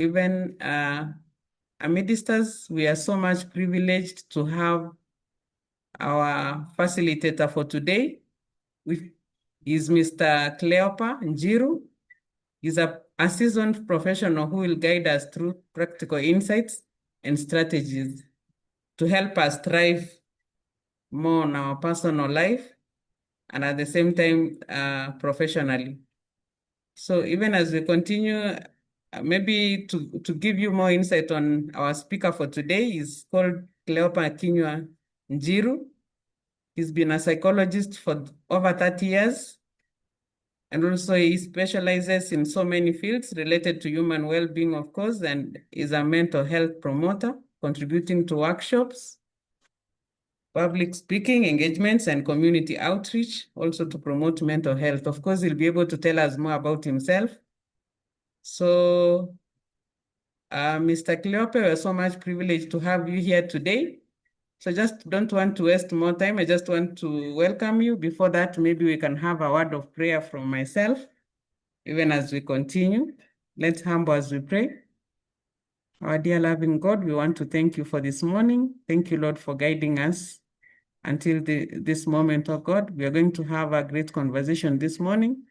Even amidst us, we are so much privileged to have our facilitator for today, which is Mr. Cleopa Njiru. He's a seasoned professional who will guide us through practical insights and strategies to help us thrive more on our personal life and at the same time professionally. So even as we continue, maybe to give you more insight on our speaker for today is called Cleopa Njiru. He's been a psychologist for over 30 years. And also he specializes in so many fields related to human well-being, of course, and is a mental health promoter, contributing to workshops, public speaking engagements, and community outreach, also to promote mental health. Of course, he'll be able to tell us more about himself. So, Mr. Cleopa, we're so much privileged to have you here today. So just don't want to waste more time. I just want to welcome you. Before that, maybe we can have a word of prayer from myself, even as we continue. Let's humble as we pray. Our dear loving God, we want to thank you for this morning. Thank you, Lord, for guiding us until this moment, oh God. We are going to have a great conversation this morning.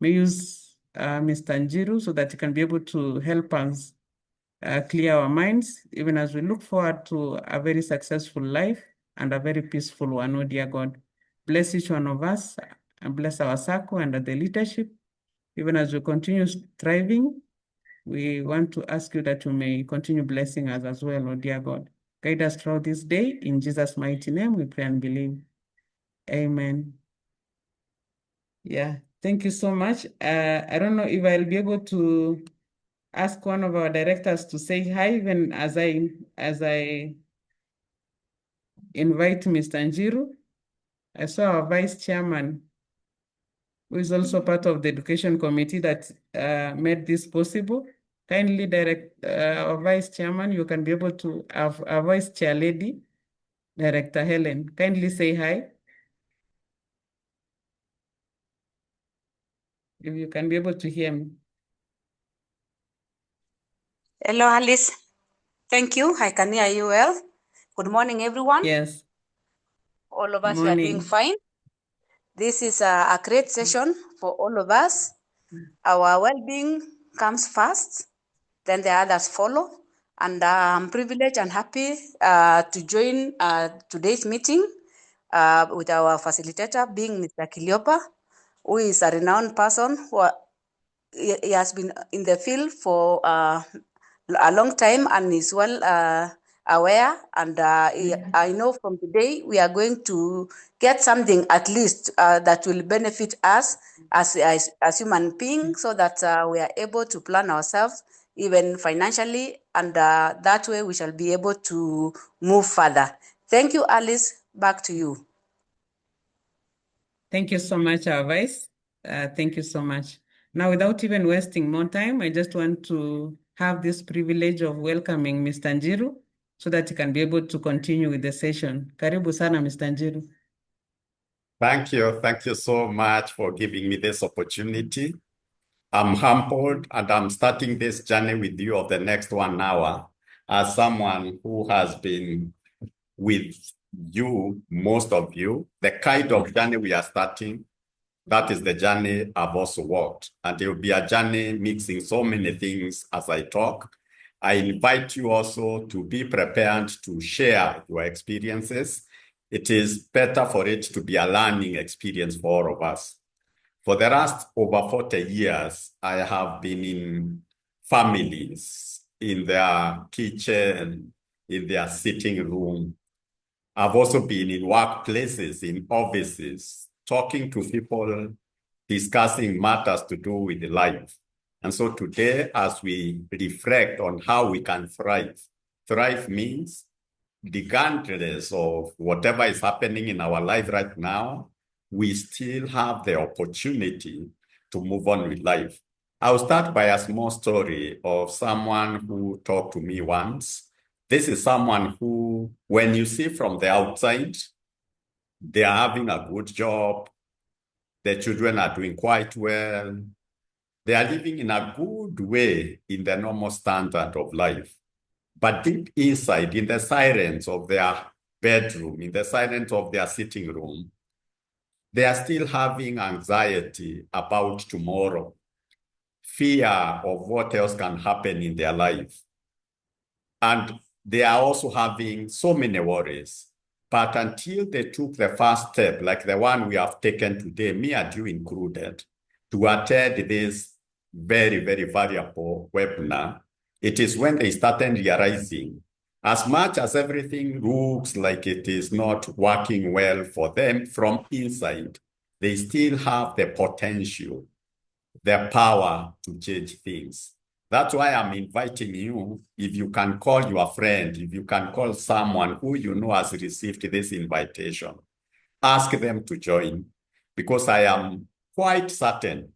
We use Mr. Njiru so that he can be able to help us clear our minds, even as we look forward to a very successful life and a very peaceful one, oh dear God. Bless each one of us and bless our Sacco and the leadership. Even as we continue thriving, we want to ask you that you may continue blessing us as well, oh dear God. Guide us throughout this day. In Jesus' mighty name, we pray and believe. Amen. Yeah, thank you so much. I don't know if I'll be able to ask one of our directors to say hi, even as I invite Mr. Njiru. I saw our vice chairman, who is also part of the education committee that made this possible. Kindly direct our vice chairman, you can be able to have our vice chair lady, Director Helen. Kindly say hi. If you can be able to hear me. Hello, Alice. Thank you. I can hear you well. Good morning, everyone. Yes. All of us, we are doing fine. This is a great session for all of us. Our well-being comes first, then the others follow. And I'm privileged and happy to join today's meeting with our facilitator being Mr. Cleopa, who is a renowned person he has been in the field for a long time and is well aware. And I know from today we are going to get something at least that will benefit us as human beings, so that we are able to plan ourselves even financially, and that way we shall be able to move further. Thank you, Alice. Back to you. Thank you so much, our vice. Thank you so much. Now, without even wasting more time, I just want to have this privilege of welcoming Mr. Njiru so that he can be able to continue with the session. Karibu sana, Mr. Njiru. Thank you. Thank you so much for giving me this opportunity. I'm humbled, and I'm starting this journey with you of the next 1 hour as someone who has been with you, most of you. The kind of journey we are starting, that is the journey I've also walked. And it will be a journey mixing so many things as I talk. I invite you also to be prepared to share your experiences. It is better for it to be a learning experience for all of us. For the last over 40 years, I have been in families, in their kitchen, in their sitting room. I've also been in workplaces, in offices, talking to people, discussing matters to do with life. And so today, as we reflect on how we can thrive means regardless of whatever is happening in our life right now, we still have the opportunity to move on with life. I'll start by a small story of someone who talked to me once. This is someone who, when you see from the outside, they are having a good job, the children are doing quite well, They are living in a good way in the normal standard of life. But deep inside, in the silence of their bedroom, in the silence of their sitting room, they are still having anxiety about tomorrow, fear of what else can happen in their life. And they are also having so many worries. But until they took the first step, like the one we have taken today, me and you included, to attend this very, very valuable webinar, it is when they started realizing, as much as everything looks like it is not working well for them from inside, they still have the potential, the power to change things. That's why I'm inviting you, if you can call your friend, if you can call someone who you know has received this invitation, ask them to join, because I am quite certain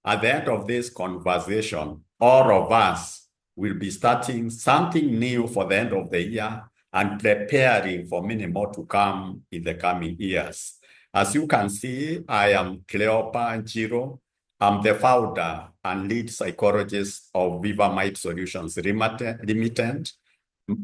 at the end of this conversation, all of us will be starting something new for the end of the year and preparing for many more to come in the coming years. As you can see, I am Cleopa Njiru. I'm the founder and lead psychologist of Viva Mind Solutions Limited.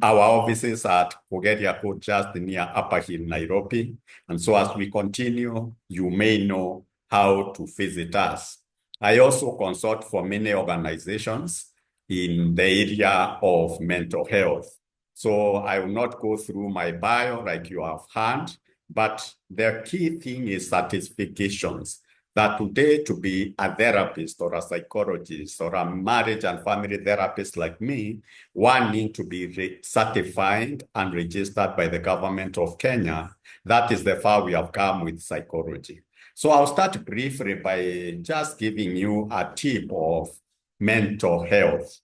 Our offices are at Kogeria Court, just near Upper Hill, Nairobi. And so as we continue, you may know how to visit us. I also consult for many organizations in the area of mental health. So I will not go through my bio like you have heard, but the key thing is certifications. That today, to be a therapist or a psychologist or a marriage and family therapist like me, one need to be certified and registered by the government of Kenya. That is the far we have come with psychology. So I'll start briefly by just giving you a tip of mental health.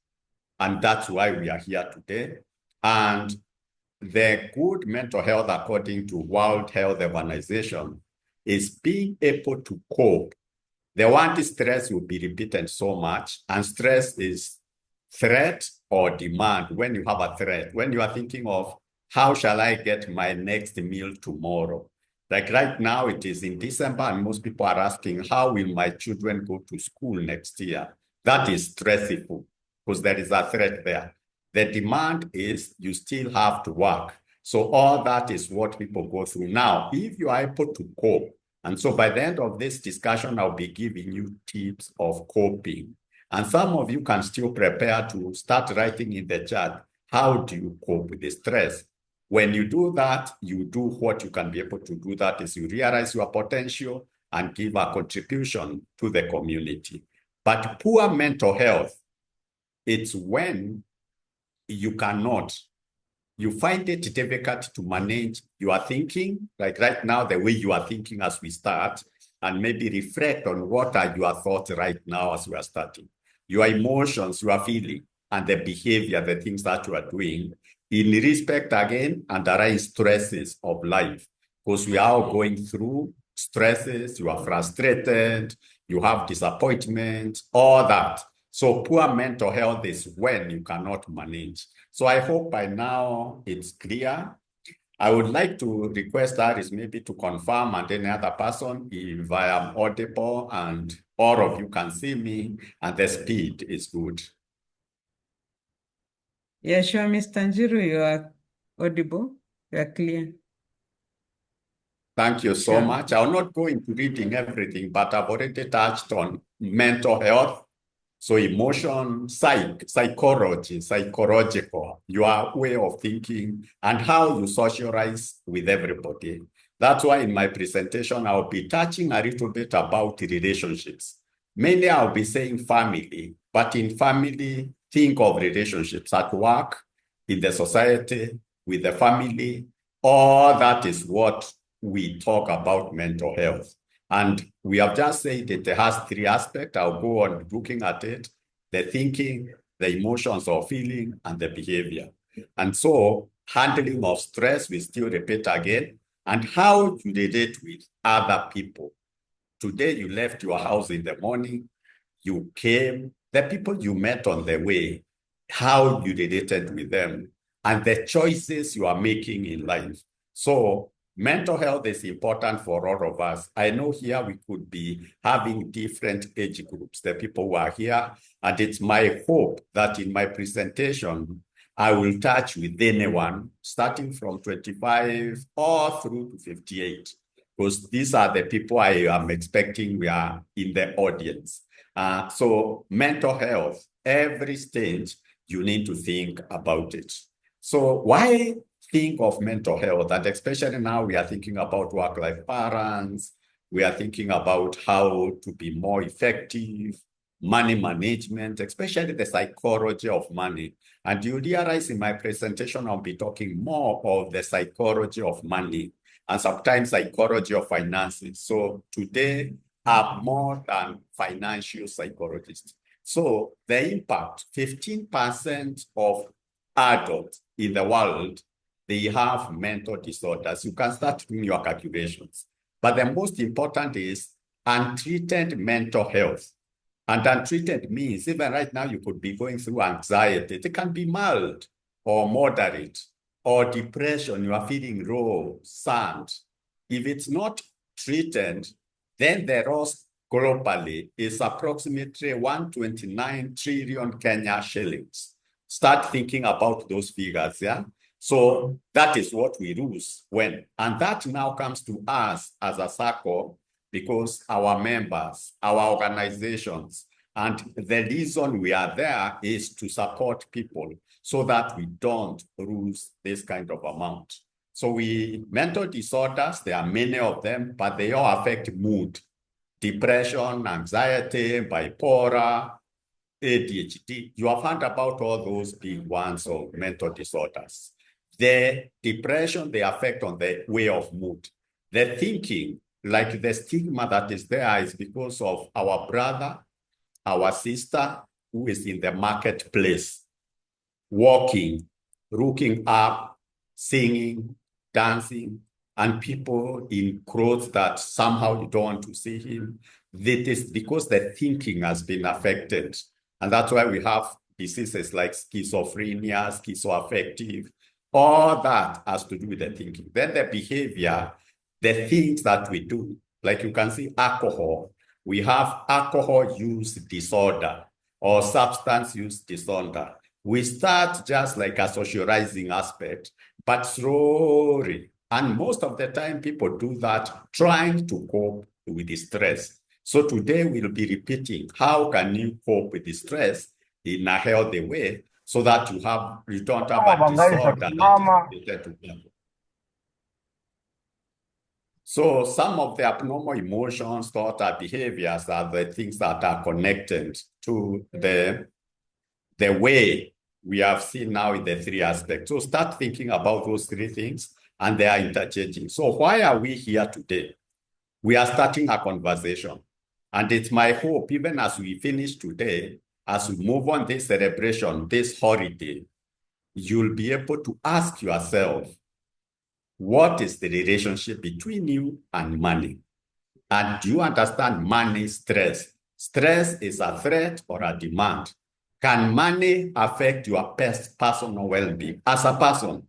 And that's why we are here today. And the good mental health, according to World Health Organization, is being able to cope. The one stress will be repeated so much, and stress is threat or demand. When you have a threat, when you are thinking of how shall I get my next meal tomorrow? Like right now, it is in December, and most people are asking, how will my children go to school next year? That is stressful because there is a threat there. The demand is you still have to work. So all that is what people go through. Now, if you are able to cope, and so by the end of this discussion, I'll be giving you tips of coping. And some of you can still prepare to start writing in the chat, how do you cope with the stress? When you do that, you do what you can be able to do. That is, you realize your potential and give a contribution to the community. But poor mental health, it's when you cannot, you find it difficult to manage your thinking, like right now, the way you are thinking as we start, and maybe reflect on what are your thoughts right now as we are starting. Your emotions, your feeling, and the behavior, the things that you are doing, in respect again, underlying stresses of life, because we are all going through stresses, you are frustrated, you have disappointment, all that. So poor mental health is when you cannot manage. So I hope by now it's clear. I would like to request Aris maybe to confirm and any other person if I am audible and all of you can see me and the speed is good. Yeah, sure, Mr. Njiru, you are audible. You are clear. Thank you so much. I'll not go into reading everything, but I've already touched on mental health. So emotion, psychology, psychological, your way of thinking, and how you socialize with everybody. That's why in my presentation, I'll be touching a little bit about relationships. Mainly I'll be saying family, but in family, think of relationships at work, in the society, with the family. All that is what we talk about mental health. And we have just said that it has three aspects. I'll go on looking at it: the thinking, the emotions or feeling, and the behavior. And so handling of stress, we still repeat again, and how you relate with other people. Today, you left your house in the morning, you came, the people you met on the way, how you related with them, and the choices you are making in life. So mental health is important for all of us. I know here we could be having different age groups, the people who are here, and it's my hope that in my presentation, I will touch with anyone starting from 25 or through to 58, because these are the people I am expecting we are in the audience. So mental health, every stage, you need to think about it. So why think of mental health? And especially now we are thinking about work-life balance. We are thinking about how to be more effective, money management, especially the psychology of money. And you realize in my presentation, I'll be talking more of the psychology of money and sometimes psychology of finances. So today, I'm more than financial psychologist. So the impact, 15% of adults in the world, they have mental disorders. You can start doing your calculations. But the most important is untreated mental health. And untreated means even right now you could be going through anxiety. It can be mild or moderate, or depression, you are feeling low, sad. If it's not treated, then the loss globally is approximately 129 trillion Kenya shillings. Start thinking about those figures, yeah? So that is what we lose when, and that now comes to us as a Sacco, because our members, our organizations, and the reason we are there is to support people so that we don't lose this kind of amount. So mental disorders, there are many of them, but they all affect mood, depression, anxiety, bipolar, ADHD. You have heard about all those big ones of mental disorders. The depression, they affect on the way of mood. The thinking, like the stigma that is there is because of our brother, our sister, who is in the marketplace, walking, looking up, singing, dancing, and people in clothes that somehow you don't want to see him. That is because the thinking has been affected. And that's why we have diseases like schizophrenia, schizoaffective. All that has to do with the thinking. Then the behavior, the things that we do, like you can see alcohol. We have alcohol use disorder or substance use disorder. We start just like a socializing aspect, but slowly. And most of the time, people do that trying to cope with the stress. So today we'll be repeating, how can you cope with the stress in a healthy way so that you don't have a disorder that is related to people. So some of the abnormal emotions, thoughts, and behaviors are the things that are connected to the way we have seen now in the three aspects. So start thinking about those three things, and they are interchanging. So why are we here today? We are starting a conversation. And it's my hope, even as we finish today, as we move on this celebration, this holiday, you'll be able to ask yourself, what is the relationship between you and money? And do you understand money stress? Stress is a threat or a demand. Can money affect your personal well-being? As a person,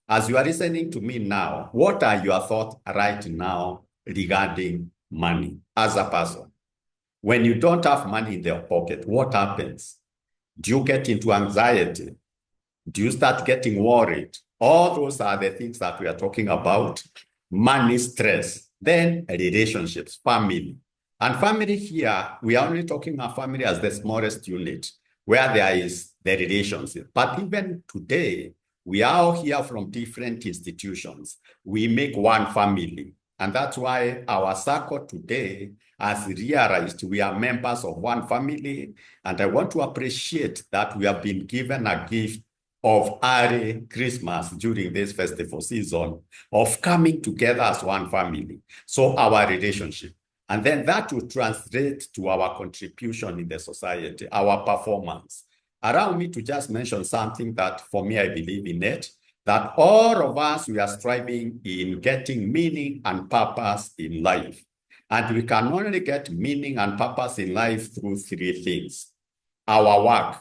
as you are listening to me now, what are your thoughts right now regarding money as a person? When you don't have money in your pocket, what happens? Do you get into anxiety? Do you start getting worried? All those are the things that we are talking about. Money stress, then relationships, family. And family here, we are only talking about family as the smallest unit, where there is the relationship. But even today, we are all here from different institutions. We make one family. And that's why our Sacco today has realized we are members of one family. And I want to appreciate that we have been given a gift of early Christmas during this festival season, of coming together as one family. So our relationship. And then that will translate to our contribution in the society, our performance. Allow me to just mention something that for me, I believe in it, that all of us, we are striving in getting meaning and purpose in life. And we can only get meaning and purpose in life through three things. Our work.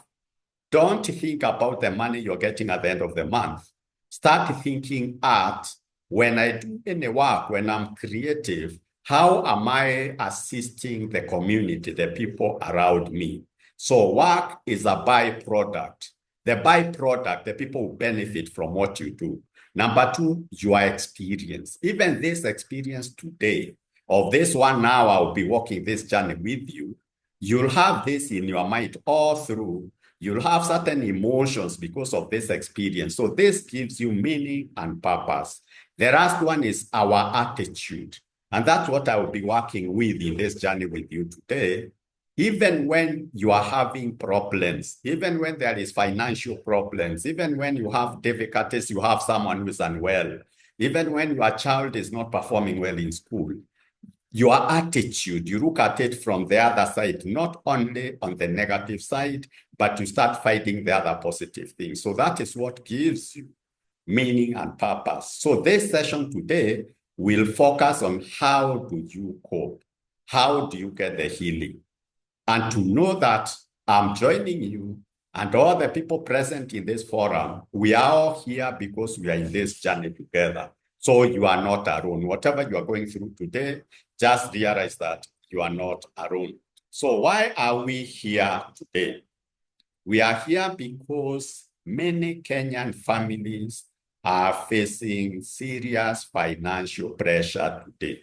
Don't think about the money you're getting at the end of the month. Start thinking art when I do any work, when I'm creative, how am I assisting the community, the people around me? So work is a byproduct. The byproduct, the people who benefit from what you do. Number two, your experience. Even this experience today, of this 1 hour, I'll be walking this journey with you. You'll have this in your mind all through. You'll have certain emotions because of this experience. So this gives you meaning and purpose. The last one is our attitude. And that's what I will be working with in this journey with you today. Even when you are having problems, even when there is financial problems, even when you have difficulties, you have someone who is unwell, even when your child is not performing well in school, your attitude, you look at it from the other side, not only on the negative side, but you start finding the other positive things. So that is what gives you meaning and purpose. So this session today will focus on how do you cope? How do you get the healing? And to know that I'm joining you and all the people present in this forum, we are all here because we are in this journey together. So you are not alone. Whatever you are going through today, just realize that you are not alone. So why are we here today? We are here because many Kenyan families are facing serious financial pressure today.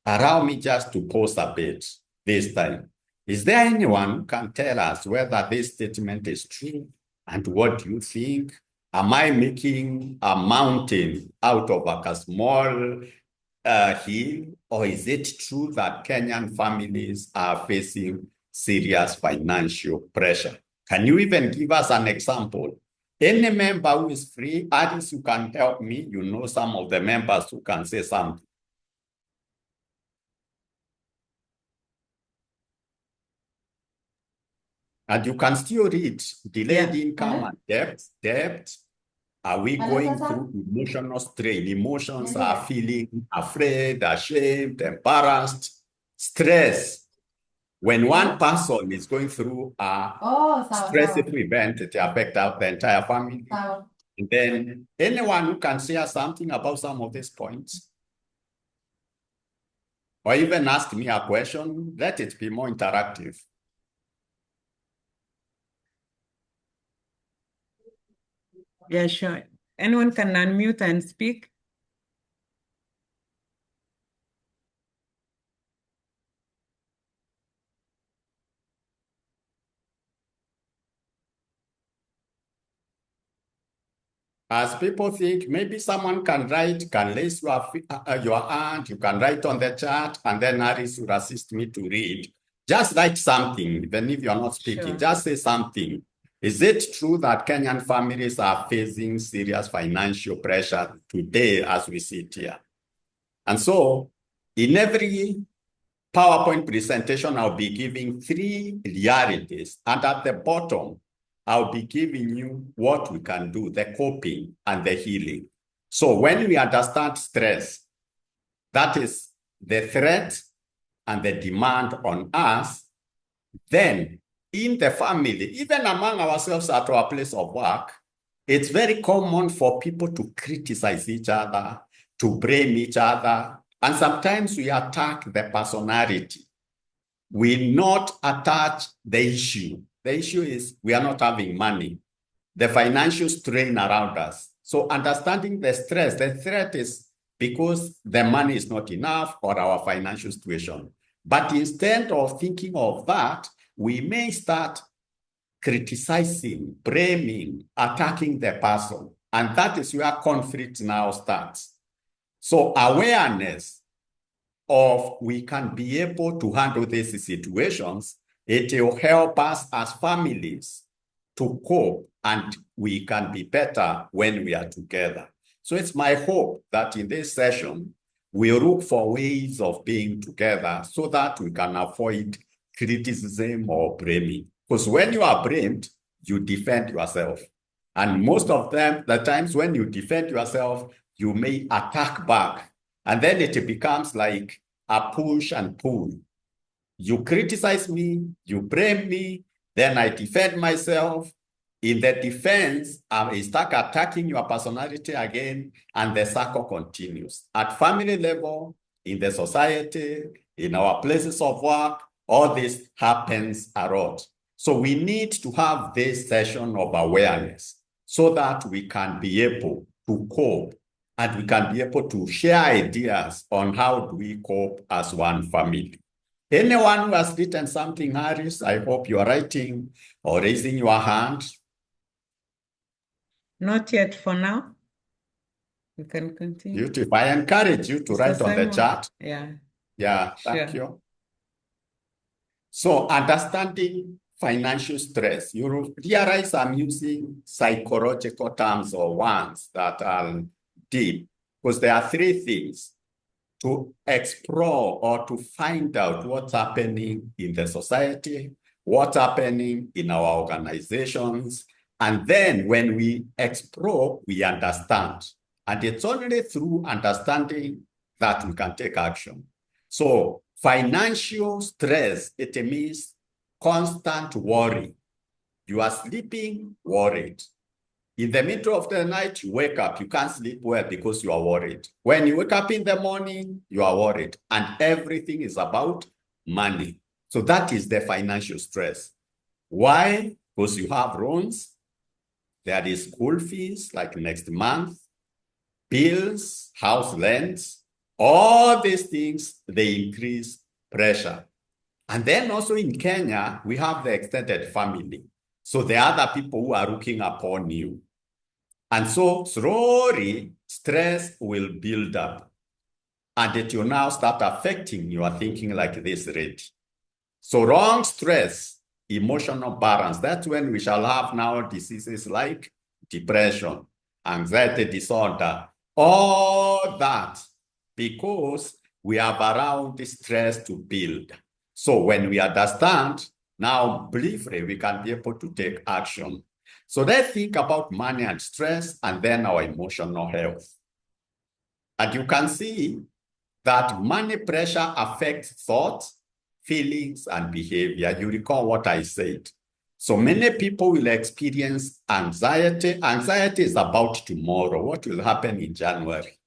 Allow me just to pause a bit this time. Is there anyone who can tell us whether this statement is true? And what do you think? Am I making a mountain out of a small hill? Or is it true that Kenyan families are facing serious financial pressure? Can you even give us an example? Any member who is free, Alice, you can help me. You know some of the members who can say something. And you can still read delayed income and debt. Are we going through emotional strain? Emotions are feeling afraid, ashamed, embarrassed, stress. When one person is going through a stressful event, it affects the entire family. And then anyone who can share something about some of these points, or even ask me a question, let it be more interactive. Yeah, sure. Anyone can unmute and speak? As people think, maybe someone can raise your hand, you can write on the chat, and then Aris will assist me to read. Just write something, even if you're not speaking, Sure. just say something. Is it true that Kenyan families are facing serious financial pressure today as we sit here? And so, in every PowerPoint presentation, I'll be giving 3 realities, and at the bottom, I'll be giving you what we can do, the coping and the healing. So when we understand stress, that is the threat and the demand on us, then in the family, even among ourselves at our place of work, it's very common for people to criticize each other, to blame each other, and sometimes we attack the personality. We not attach the issue. The issue is we are not having money, the financial strain around us. So understanding the stress, the threat is because the money is not enough or our financial situation. But instead of thinking of that, we may start criticizing, blaming, attacking the person. And that is where conflict now starts. So awareness of we can be able to handle these situations, it will help us as families to cope, and we can be better when we are together. So it's my hope that in this session, we look for ways of being together so that we can avoid criticism or blaming. Because when you are blamed, you defend yourself. And most of the times when you defend yourself, you may attack back. And then it becomes like a push and pull. You criticize me, you blame me, then I defend myself. In the defense, you start attacking your personality again, and the cycle continues. At family level, in the society, in our places of work, all this happens a lot. So we need to have this session of awareness so that we can be able to cope and we can be able to share ideas on how do we cope as one family. Anyone who has written something, Harris, I hope you are writing or raising your hand. Not yet for now. You can continue. Beautiful. I encourage you to Mr. write on the Simon. chat. Yeah. Yeah, thank you. So understanding financial stress, you realize I'm using psychological terms or ones that are deep, because there are three things: to explore or to find out what's happening in the society, what's happening in our organizations. And then when we explore, we understand. And it's only through understanding that we can take action. So financial stress, it means constant worry. You are sleeping worried. In the middle of the night, you wake up, you can't sleep well because you are worried. When you wake up in the morning, you are worried. And everything is about money. So that is the financial stress. Why? Because you have loans, there is school fees like next month, bills, house rents, all these things, they increase pressure. And then also in Kenya, we have the extended family. So there are other people who are looking upon you. And so slowly, stress will build up. And it will now start affecting your thinking like this rate. So wrong stress, emotional balance, that's when we shall have now diseases like depression, anxiety disorder, all that, because we have allowed the stress to build. So when we understand, now briefly, we can be able to take action. So let's think about money and stress and then our emotional health. And you can see that money pressure affects thoughts, feelings, and behavior. You recall what I said. So many people will experience anxiety. Anxiety is about tomorrow, what will happen in January.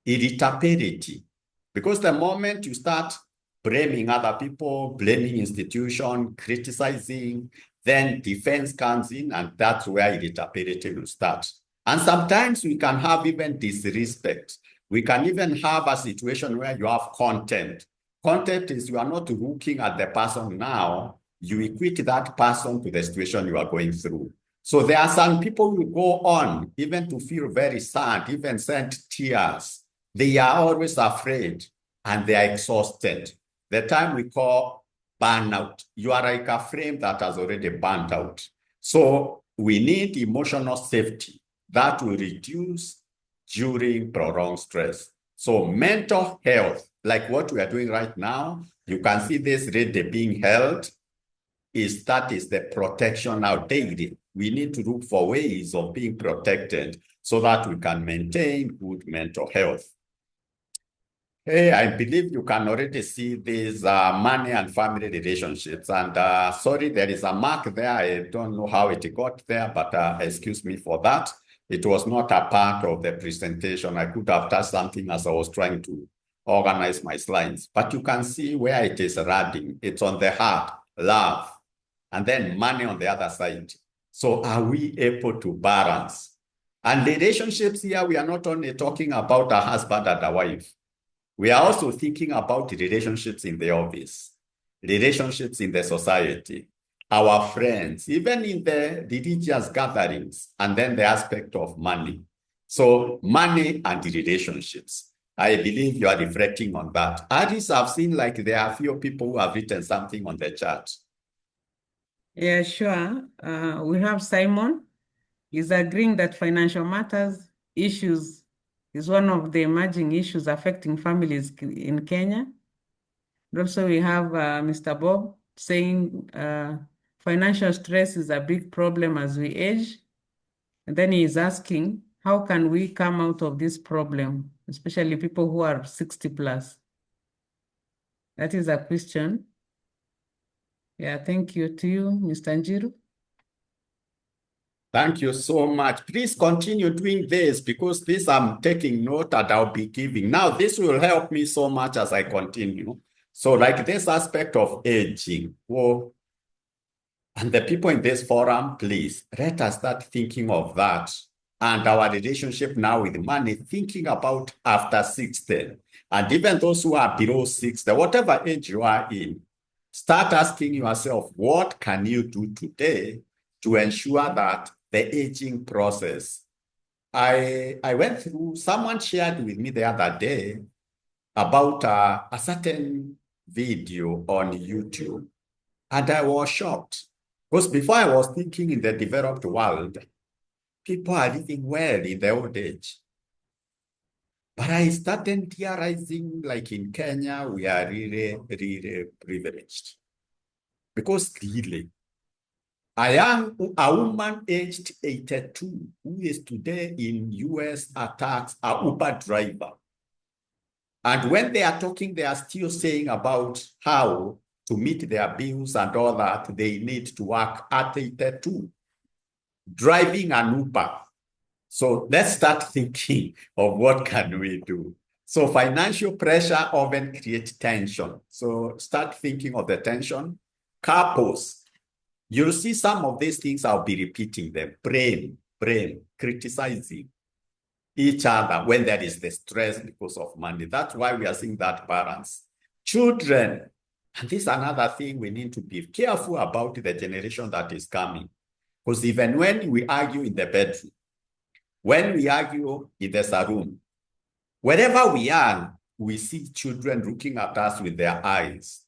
Irritability, because the moment you start blaming other people, blaming institutions, criticizing, then defense comes in, and that's where irritability will start. And sometimes we can have even disrespect. We can even have a situation where you have contempt. Contempt is you are not looking at the person now, you equate that person to the situation you are going through. So there are some people who go on even to feel very sad, even send tears. They are always afraid and they are exhausted. The time we call burnout, you are like a frame that has already burnt out. So we need emotional safety that will reduce during prolonged stress. So mental health, like what we are doing right now, you can see this rate being held, that is the protection now daily. We need to look for ways of being protected so that we can maintain good mental health. Hey, I believe you can already see these money and family relationships. And sorry, there is a mark there. I don't know how it got there, but excuse me for that. It was not a part of the presentation. I could have touched something as I was trying to organize my slides. But you can see where it is running. It's on the heart, love, and then money on the other side. So are we able to balance? And relationships here, we are not only talking about a husband and a wife. We are also thinking about relationships in the office, relationships in the society, our friends, even in the religious gatherings, and then the aspect of money. So money and relationships. I believe you are reflecting on that. Artists have seen like there are few people who have written something on the chat. Yeah, sure. We have Simon. He's agreeing that financial matters issues is one of the emerging issues affecting families in Kenya. And also we have Mr. Bob saying financial stress is a big problem as we age. And then he is asking, how can we come out of this problem, especially people who are 60 plus? That is a question. Yeah, thank you to you, Mr. Njiru. Thank you so much. Please continue doing this because this I'm taking note and I'll be giving. Now, this will help me so much as I continue. So like this aspect of aging, well, and the people in this forum, please, let us start thinking of that and our relationship now with money, thinking about after 60. And even those who are below 60, whatever age you are in, start asking yourself, what can you do today to ensure that the aging process? I went through, someone shared with me the other day about a certain video on YouTube, and I was shocked. Because before I was thinking in the developed world, people are living well in their old age. But I started realizing, like in Kenya, we are really, really privileged. Because really, a woman aged 82 who is today in US attacks a Uber driver. And when they are talking, they are still saying about how to meet their bills and all that, they need to work at 82, driving an Uber. So let's start thinking of what can we do. So financial pressure often creates tension. So start thinking of the tension. Couples, you'll see some of these things, I'll be repeating them. Blame, criticizing each other when there is the stress because of money. That's why we are seeing that balance. Children, and this is another thing we need to be careful about the generation that is coming. Because even when we argue in the bedroom, when we argue in the saloon, wherever we are, we see children looking at us with their eyes.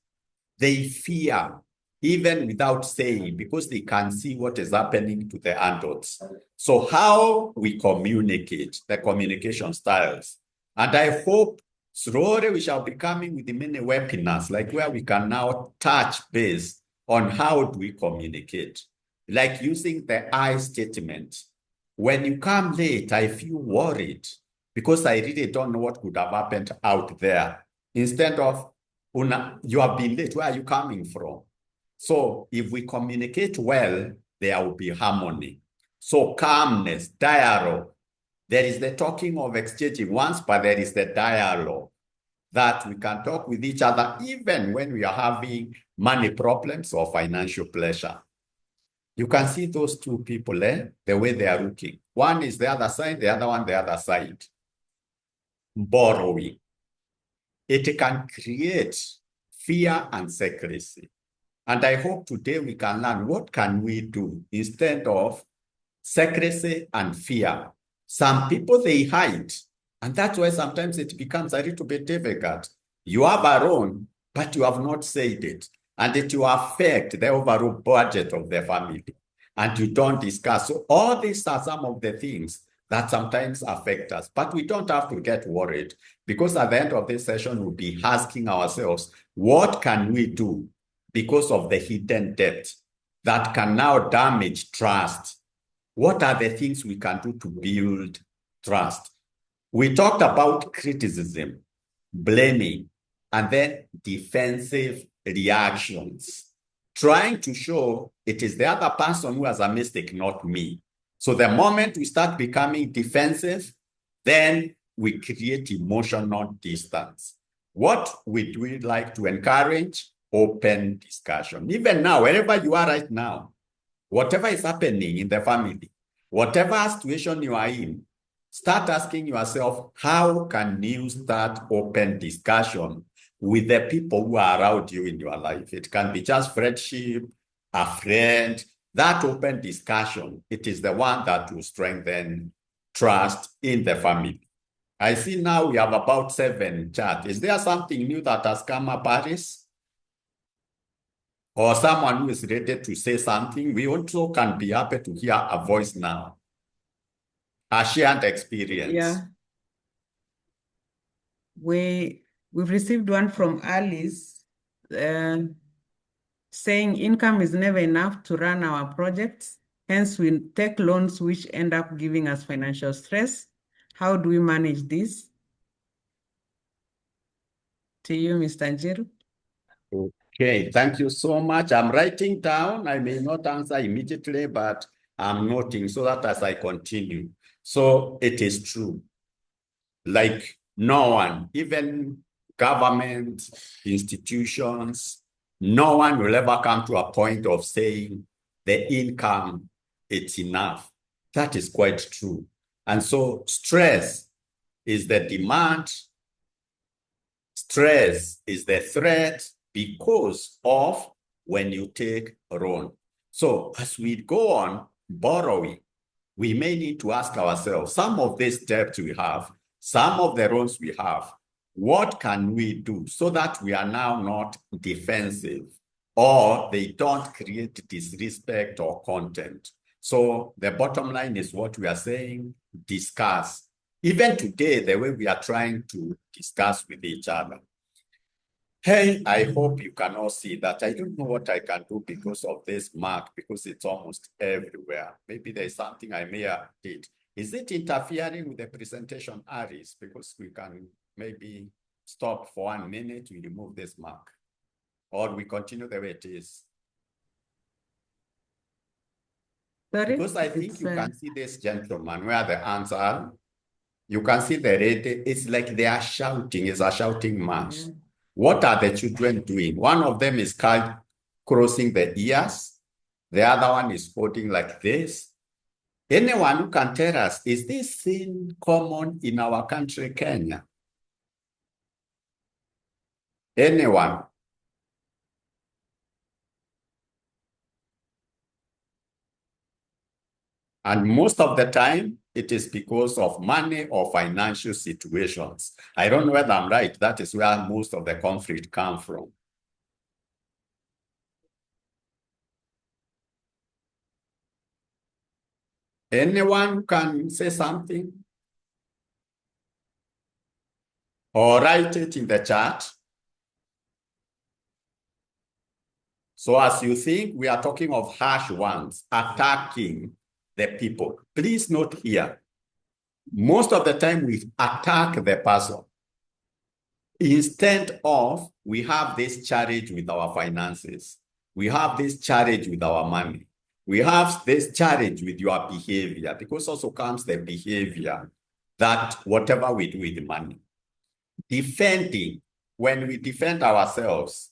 They fear, even without saying, because they can see what is happening to the adults. So how we communicate, the communication styles. And I hope slowly we shall be coming with many webinars, like where we can now touch base on how do we communicate. Like using the I statement. When you come late, I feel worried because I really don't know what could have happened out there. Instead of, you have been late, where are you coming from? So if we communicate well, there will be harmony. So calmness, dialogue. There is the talking of exchanging once, but there is the dialogue that we can talk with each other even when we are having money problems or financial pressure. You can see those two people, the way they are looking. One is the other side, the other one the other side. Borrowing. It can create fear and secrecy. And I hope today we can learn what can we do instead of secrecy and fear. Some people, they hide. And that's why sometimes it becomes a little bit difficult. You have a loan, but you have not said it. And it will affect the overall budget of the family. And you don't discuss. So all these are some of the things that sometimes affect us. But we don't have to get worried because at the end of this session, we'll be asking ourselves, what can we do because of the hidden debt that can now damage trust? What are the things we can do to build trust? We talked about criticism, blaming, and then defensive reactions, trying to show it is the other person who has a mistake, not me. So the moment we start becoming defensive, then we create emotional distance. What would we like to encourage? Open discussion. Even now, wherever you are right now, whatever is happening in the family, whatever situation you are in, start asking yourself, how can you start open discussion with the people who are around you in your life? It can be just friendship, a friend. That open discussion, it is the one that will strengthen trust in the family. I see now we have about 7 chat. Is there something new that has come up, Paris? Or someone who is ready to say something? We also can be happy to hear a voice now. A shared experience. Yeah. We've received one from Alice saying income is never enough to run our projects. Hence, we take loans which end up giving us financial stress. How do we manage this? To you, Mr. Njiru. Okay, thank you so much. I'm writing down. I may not answer immediately, but I'm noting so that as I continue. So it is true. Like no one, even government, institutions, no one will ever come to a point of saying the income, it's enough. That is quite true. And so stress is the demand. Stress is the threat because of when you take a loan. So as we go on borrowing, we may need to ask ourselves, some of this debt we have, some of the loans we have, what can we do so that we are now not defensive or they don't create disrespect or contempt? So the bottom line is what we are saying, discuss. Even today, the way we are trying to discuss with each other. Hey, I hope you can all see that. I don't know what I can do because of this mark, because it's almost everywhere. Maybe there's something I may have did. Is it interfering with the presentation, Aris? Because we can maybe stop for 1 minute, we remove this mark. Or we continue the way it is. Sorry? Because I think you can see this gentleman where the hands are. You can see the red. It's like they are shouting. It's a shouting match. Yeah. What are the children doing? One of them is crossing the ears. The other one is holding like this. Anyone who can tell us, is this thing common in our country, Kenya? Anyone? And most of the time, it is because of money or financial situations. I don't know whether I'm right. That is where most of the conflict comes from. Anyone can say something? Or write it in the chat. So as you think, we are talking of harsh ones, attacking the people. Please note here, most of the time we attack the person. Instead of, we have this challenge with our finances. We have this challenge with our money. We have this challenge with your behavior, because also comes the behavior that whatever we do with the money. Defending, when we defend ourselves,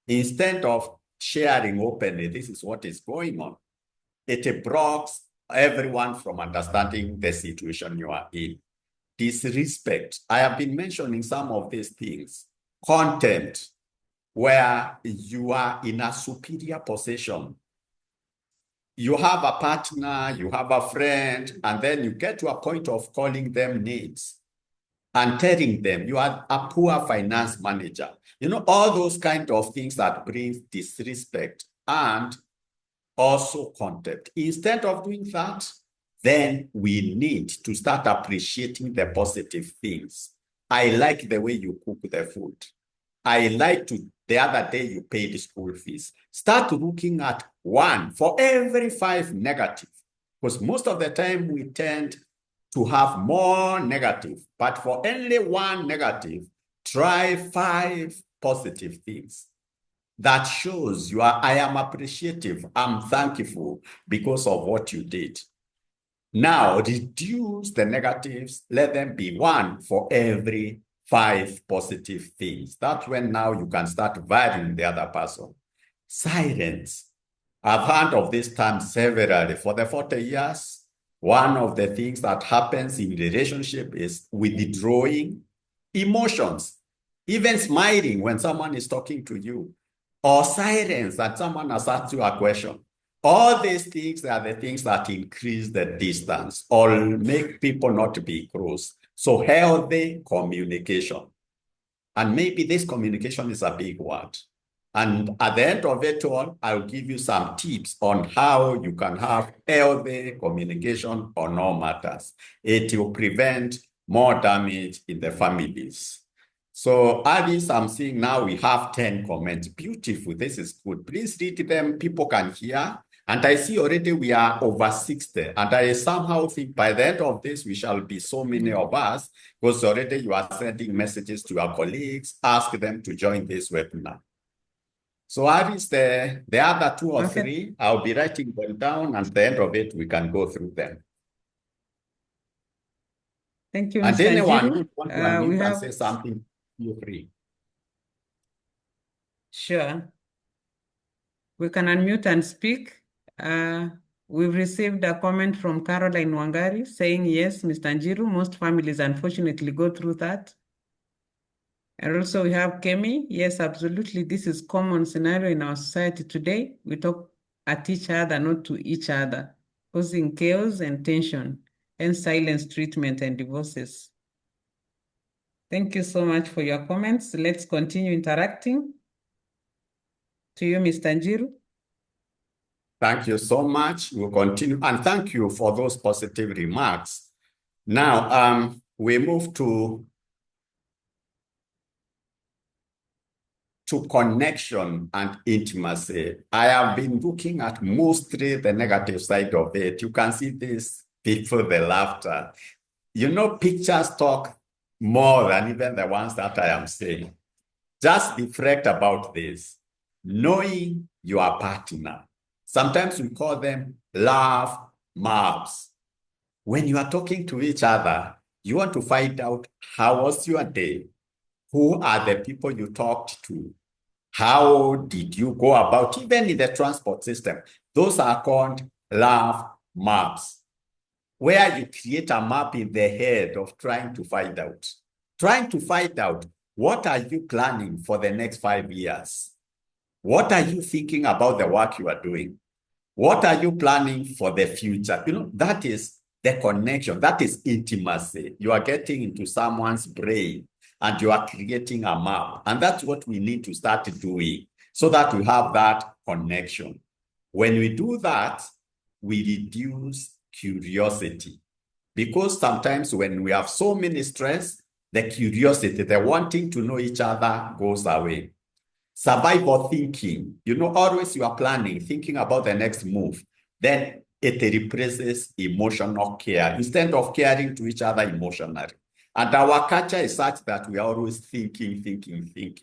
instead of sharing openly, this is what is going on, it blocks everyone from understanding the situation you are in. Disrespect. I have been mentioning some of these things. Contempt, where you are in a superior position. You have a partner, you have a friend, and then you get to a point of calling them names and telling them you are a poor finance manager. You know, all those kind of things that brings disrespect and also contempt. Instead of doing that, then we need to start appreciating the positive things. I like the way you cook the food. I like the other day you paid school fees. Start looking at one for every 5 negative, because most of the time we tend to have more negative, but for only 1 negative, try 5 positive things. That shows I am appreciative, I'm thankful because of what you did. Now, reduce the negatives, let them be 1 for every 5 positive things. That's when now you can start valuing the other person. Silence. I've heard of this term severally. For the 40 years, one of the things that happens in relationship is withdrawing emotions, even smiling when someone is talking to you, or silence that someone has asked you a question. All these things are the things that increase the distance or make people not be close. So healthy communication. And maybe this communication is a big word. And at the end of it all, I'll give you some tips on how you can have healthy communication on all matters. It will prevent more damage in the families. So Alice, I'm seeing now we have 10 comments. Beautiful, this is good. Please read them, people can hear. And I see already we are over 60. And I somehow think by the end of this, we shall be so many of us, because already you are sending messages to your colleagues, ask them to join this webinar. So what is the other two or Okay. three? I'll be writing them down, and at the end of it, we can go through them. Thank you, And Mr. anyone who Njiru. wants to We unmute and have, say something, feel free. sure. We can unmute and speak. We've received a comment from Caroline Wangari saying, yes, Mr. Njiru, most families unfortunately go through that. And also we have Kemi. Yes, absolutely. This is common scenario in our society today. We talk at each other, not to each other, causing chaos and tension and silence treatment and divorces. Thank you so much for your comments. Let's continue interacting. To you, Mr. Njiru. Thank you so much. We'll continue. And thank you for those positive remarks. Now, we move to connection and intimacy. I have been looking at mostly the negative side of it. You can see this before the laughter. You know, pictures talk more than even the ones that I am saying. Just reflect about this. Knowing your partner. Sometimes we call them love maps. When you are talking to each other, you want to find out how was your day? Who are the people you talked to? How did you go about, even in the transport system? Those are called love maps, where you create a map in the head of trying to find out what are you planning for the next 5 years? What are you thinking about the work you are doing? What are you planning for the future? You know, that is the connection. That is intimacy. You are getting into someone's brain and you are creating a map. And that's what we need to start doing so that we have that connection. When we do that, we reduce curiosity. Because sometimes when we have so many stress, the curiosity, the wanting to know each other goes away. Survival thinking, you know, always you are planning, thinking about the next move. Then it replaces emotional care instead of caring to each other emotionally. And our culture is such that we are always thinking.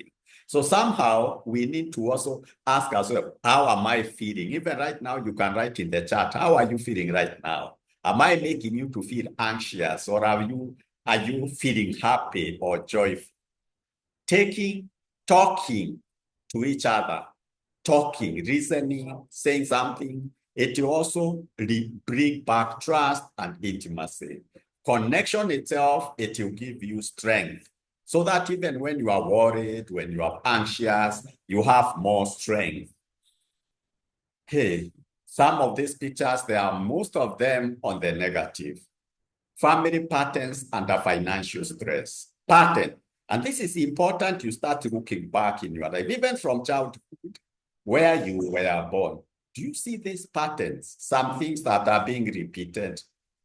So somehow we need to also ask ourselves, how am I feeling? Even right now, you can write in the chat, how are you feeling right now? Am I making you to feel anxious, or are you feeling happy or joyful? Talking to each other, talking, reasoning, saying something, it will also bring back trust and intimacy. Connection itself, it will give you strength, so that even when you are worried, when you are anxious, you have more strength. Hey, some of these pictures, there are most of them on the negative. Family patterns under financial stress. Pattern. And this is important. You start looking back in your life, even from childhood, where you were born. Do you see these patterns? Some things that are being repeated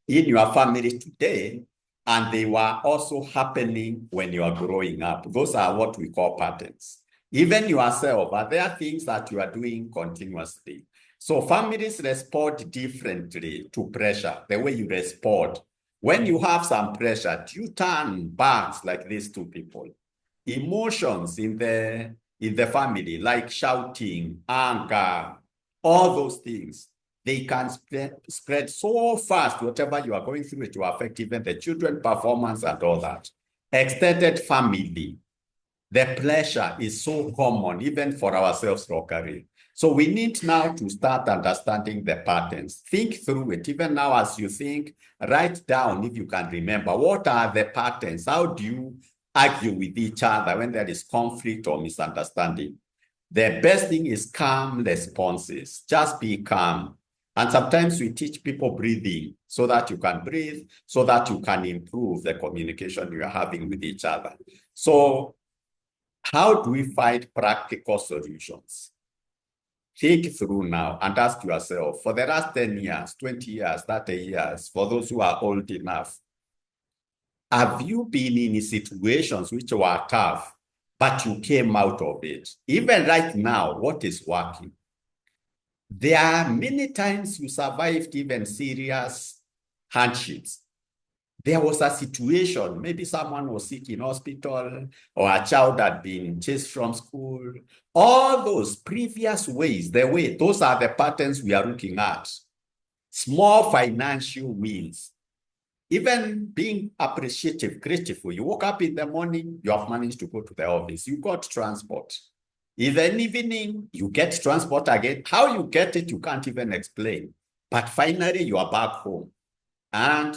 in your family today, and they were also happening when you are growing up. Those are what we call patterns. Even yourself, are there things that you are doing continuously? So families respond differently to pressure, the way you respond. When you have some pressure, do you turn back like these two people? Emotions in the family, like shouting, anger, all those things, they can spread so fast. Whatever you are going through, it will affect even the children performance and all that. Extended family, the pressure is so common, even for ourselves locally. So we need now to start understanding the patterns. Think through it. Even now, as you think, write down, if you can remember, what are the patterns? How do you argue with each other when there is conflict or misunderstanding? The best thing is calm responses. Just be calm. And sometimes we teach people breathing so that you can breathe, so that you can improve the communication you are having with each other. So how do we find practical solutions? Think through now and ask yourself, for the last 10 years, 20 years, 30 years, for those who are old enough, have you been in situations which were tough, but you came out of it? Even right now, what is working? There are many times you survived even serious hardships, there was a situation, maybe someone was sick in hospital or a child had been chased from school. All those previous ways, those are the patterns we are looking at. Small financial wins. Even being appreciative, grateful. You woke up in the morning, you have managed to go to the office. You got transport. In the evening, you get transport again. How you get it, you can't even explain. But finally, you are back home. And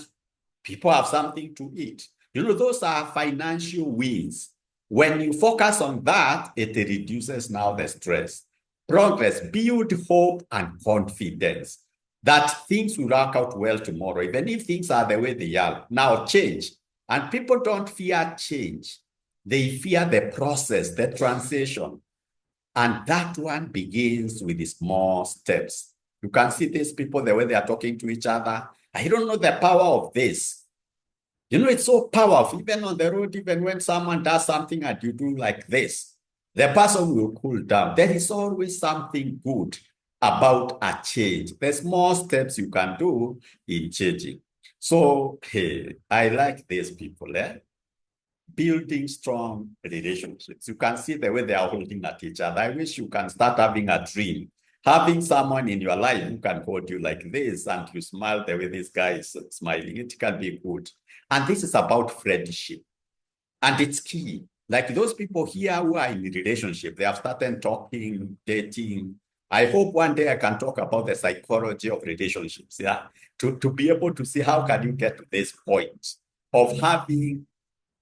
people have something to eat. Those are financial wins. When you focus on that, it reduces now the stress. Progress, build hope and confidence that things will work out well tomorrow, even if things are the way they are. Now, change. And people don't fear change. They fear the process, the transition. And that one begins with the small steps. You can see these people, the way they are talking to each other. I don't know the power of this. It's so powerful. Even on the road, even when someone does something and you do like this, the person will cool down. There is always something good about a change. There's more steps you can do in changing. So, hey, I like these people, building strong relationships. You can see the way they are holding at each other. I wish you can start having a dream. Having someone in your life who can hold you like this and you smile the way this guy is smiling, it can be good. And this is about friendship. And it's key. Like those people here who are in a relationship, they have started talking, dating. I hope one day I can talk about the psychology of relationships, to be able to see how can you get to this point of having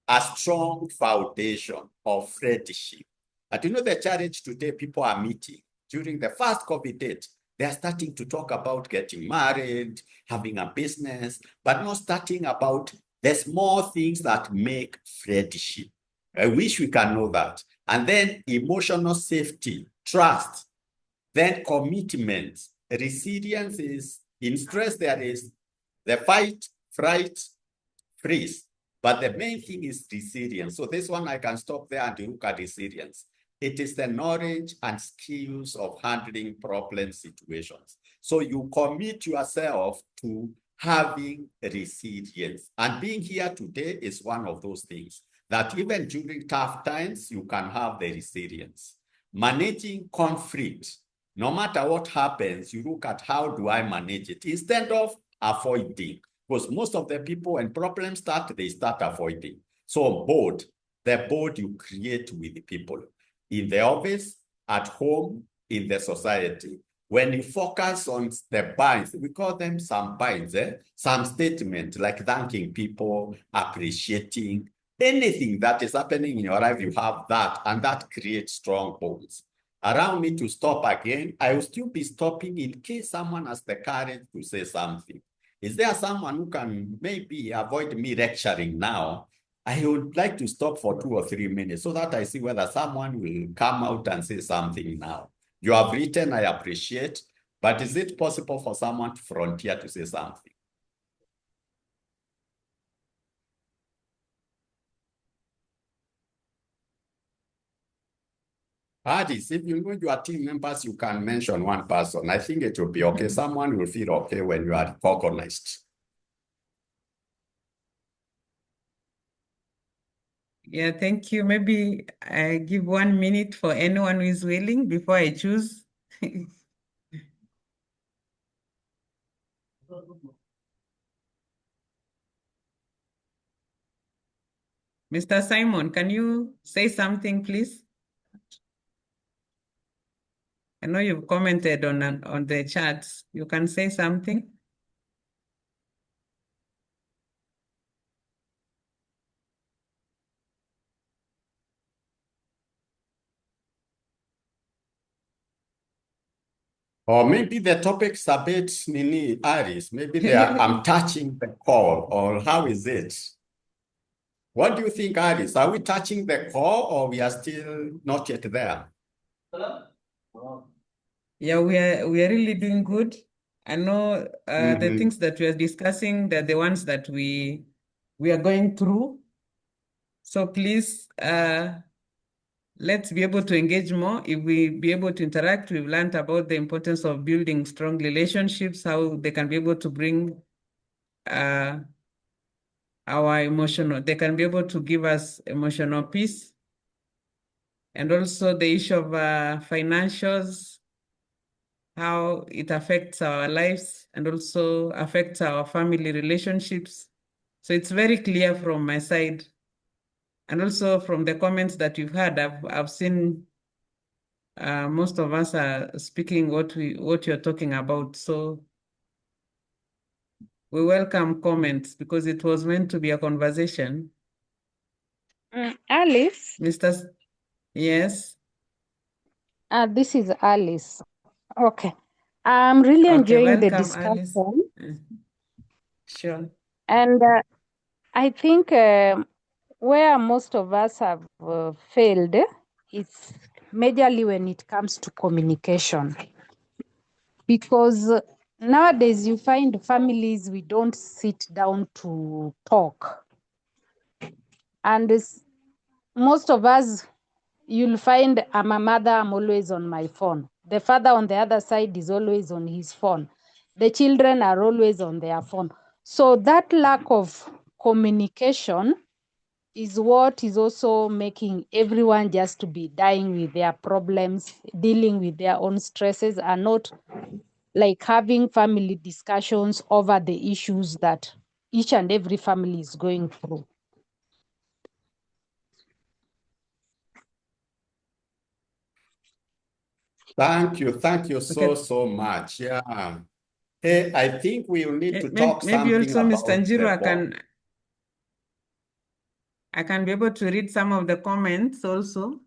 a strong foundation of friendship. And the challenge today, people are meeting. During the first COVID date, they are starting to talk about getting married, having a business, but not starting about the small things that make friendship. I wish we can know that. And then emotional safety, trust, then commitment. Resilience is, in stress, there is the fight, fright, freeze. But the main thing is resilience. So this one, I can stop there and look at resilience. It is the knowledge and skills of handling problem situations. So you commit yourself to having resilience. And being here today is one of those things that even during tough times, you can have the resilience. Managing conflict, no matter what happens, you look at how do I manage it instead of avoiding. Because most of the people, when problems start, they start avoiding. So the board you create with the people in the office, at home, in the society. When you focus on the binds, we call them some binds, some statement like thanking people, appreciating anything that is happening in your life, you have that, and that creates strong bonds. Around me to stop again, I will still be stopping in case someone has the courage to say something. Is there someone who can maybe avoid me lecturing now? I would like to stop for 2 or 3 minutes so that I see whether someone will come out and say something now. You have written, I appreciate, but is it possible for someone to frontier to say something? Parties, if you know your team members, you can mention one person. I think it will be okay. Someone will feel okay when you are recognized. Yeah, thank you. Maybe I give 1 minute for anyone who is willing before I choose. Mr. Simon, can you say something, please? I know you've commented on the chats. You can say something. Or maybe the topic's a bit mini Aris. Maybe I'm touching the core, or how is it? What do you think, Aris? Are we touching the core or we are still not yet there? Yeah, we are really doing good. I know the things that we are discussing, they're the ones that we are going through. So please, let's be able to engage more. If we be able to interact, we've learned about the importance of building strong relationships, how they can be able to bring they can be able to give us emotional peace. And also the issue of financials, how it affects our lives and also affects our family relationships. So it's very clear from my side. And also from the comments that you've had, I've seen most of us are speaking what you're talking about. So we welcome comments because it was meant to be a conversation. Alice? Yes? This is Alice. Okay. I'm really enjoying the welcome, discussion. Alice. Sure. And I think where most of us have failed is majorly when it comes to communication. Because nowadays you find families, we don't sit down to talk. And most of us, you'll find I'm a mother, I'm always on my phone. The father on the other side is always on his phone. The children are always on their phone. So that lack of communication is what is also making everyone just to be dying with their problems, dealing with their own stresses, and not like having family discussions over the issues that each and every family is going through. Thank you so much. Yeah. Hey, I think we will need to talk maybe something also, about Mr. Njiru, the I can be able to read some of the comments also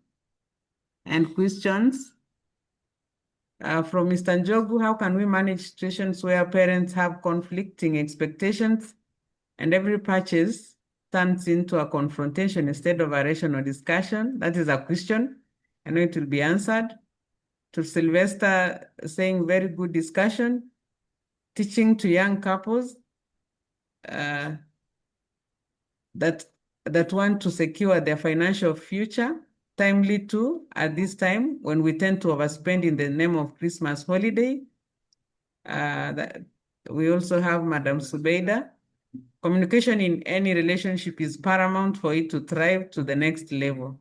and questions. From Mr. Njogu, how can we manage situations where parents have conflicting expectations and every purchase turns into a confrontation instead of a rational discussion? That is a question. I know it will be answered. To Sylvester, saying very good discussion. Teaching to young couples that want to secure their financial future. Timely too, at this time when we tend to overspend in the name of Christmas holiday. We also have Madam Subeida. Communication in any relationship is paramount for it to thrive to the next level.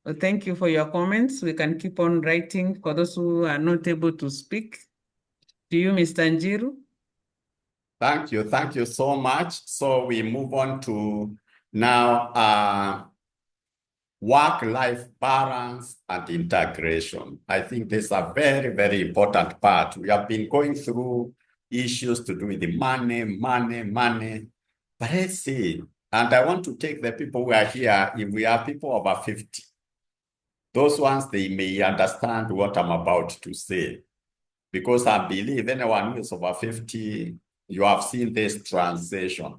So thank you for your comments. We can keep on writing for those who are not able to speak. To you, Mr. Njiru. Thank you so much. So we move on to now work-life balance and integration. I think this is a very, very important part. We have been going through issues to do with the money. But let's see. And I want to take the people who are here, if we are people over 50, those ones, they may understand what I'm about to say. Because I believe anyone who is over 50, you have seen this transition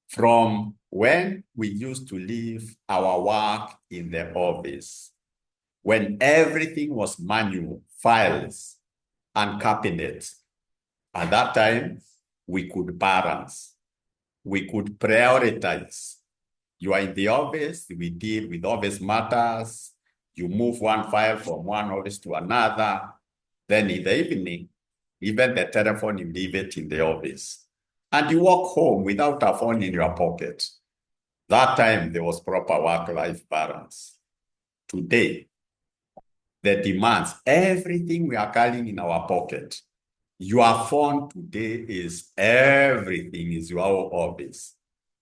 from when we used to leave our work in the office, when everything was manual, files and cabinets. At that time, we could balance, we could prioritize. You are in the office, we deal with office matters, you move one file from one office to another, then in the evening, even the telephone, you leave it in the office. And you walk home without a phone in your pocket. That time, there was proper work-life balance. Today, the demands, everything we are carrying in our pocket. Your phone today is everything, is your office.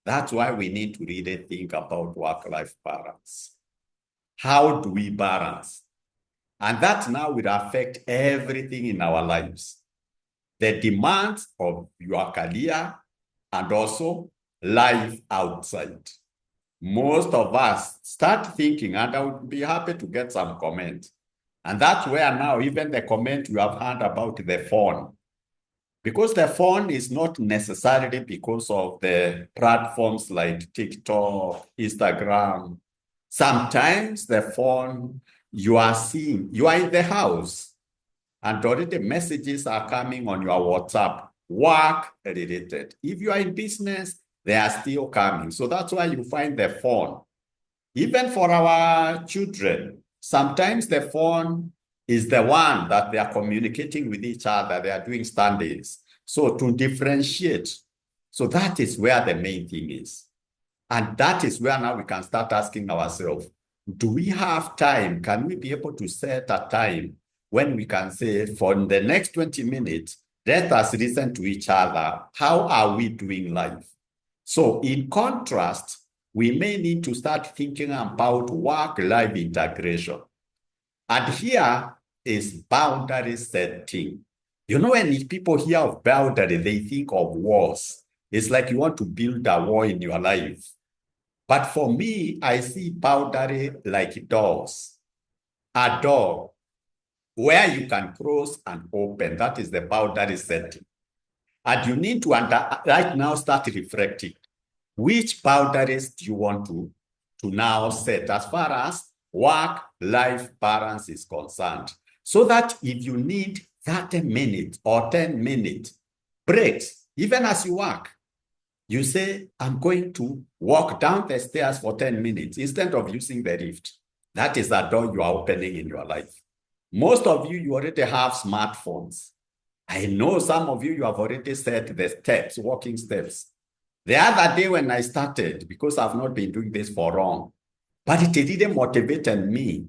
That's why we need to really think about work-life balance. How do we balance? And that now will affect everything in our lives. The demands of your career and also life outside. Most of us start thinking, and I would be happy to get some comment. And that's where now even the comment you have heard about the phone. Because the phone is not necessarily because of the platforms like TikTok, Instagram. Sometimes the phone you are seeing, you are in the house, and already messages are coming on your WhatsApp, work related. If you are in business, they are still coming. So that's why you find the phone. Even for our children, sometimes the phone is the one that they are communicating with each other. They are doing studies. So to differentiate, So that is where the main thing is. And that is where now we can start asking ourselves, do we have time? Can we be able to set a time when we can say, for the next 20 minutes, let us listen to each other. How are we doing life? So in contrast, we may need to start thinking about work-life integration. And here is boundary setting. You know, when people hear of boundary, they think of walls. It's like you want to build a wall in your life. But for me, I see boundary like doors. A door where you can close and open. That is the boundary setting. And you need to right now start reflecting. Which boundaries do you want to now set as far as work-life balance is concerned? So that if you need 30 minutes or 10-minute breaks, even as you work, you say, I'm going to walk down the stairs for 10 minutes instead of using the lift. That is a door you are opening in your life. Most of you already have smartphones. I know some of you have already set the steps, walking steps. The other day when I started, because I've not been doing this for long, but it didn't motivate me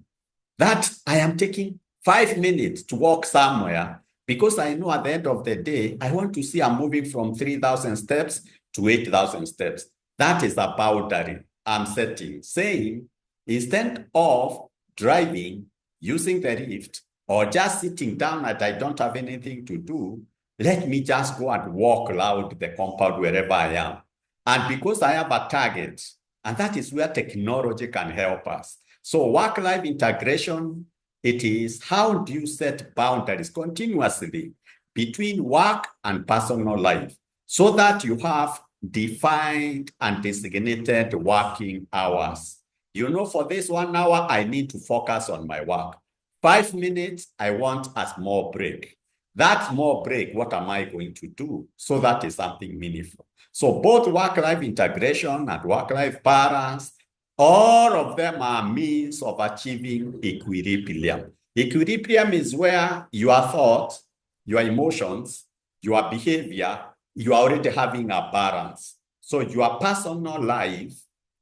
that I am taking 5 minutes to walk somewhere because I know at the end of the day, I want to see I'm moving from 3,000 steps to 8,000 steps. That is a boundary I'm setting, saying instead of driving, using the lift, or just sitting down and I don't have anything to do, let me just go and walk around the compound wherever I am. And because I have a target, and that is where technology can help us. So work-life integration, it is how do you set boundaries continuously between work and personal life so that you have defined and designated working hours. You know, for this 1 hour, I need to focus on my work. 5 minutes, I want a small break. That small break, what am I going to do? So that is something meaningful. So both work-life integration and work-life balance, all of them are means of achieving equilibrium. Equilibrium is where your thought, your emotions, your behavior, you are already having a balance. So your personal life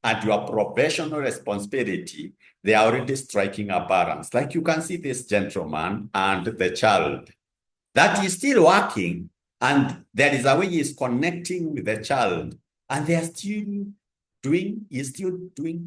and your professional responsibility, they are already striking a balance. Like you can see this gentleman and the child that is still working, and there is a way he is connecting with the child, and they are still doing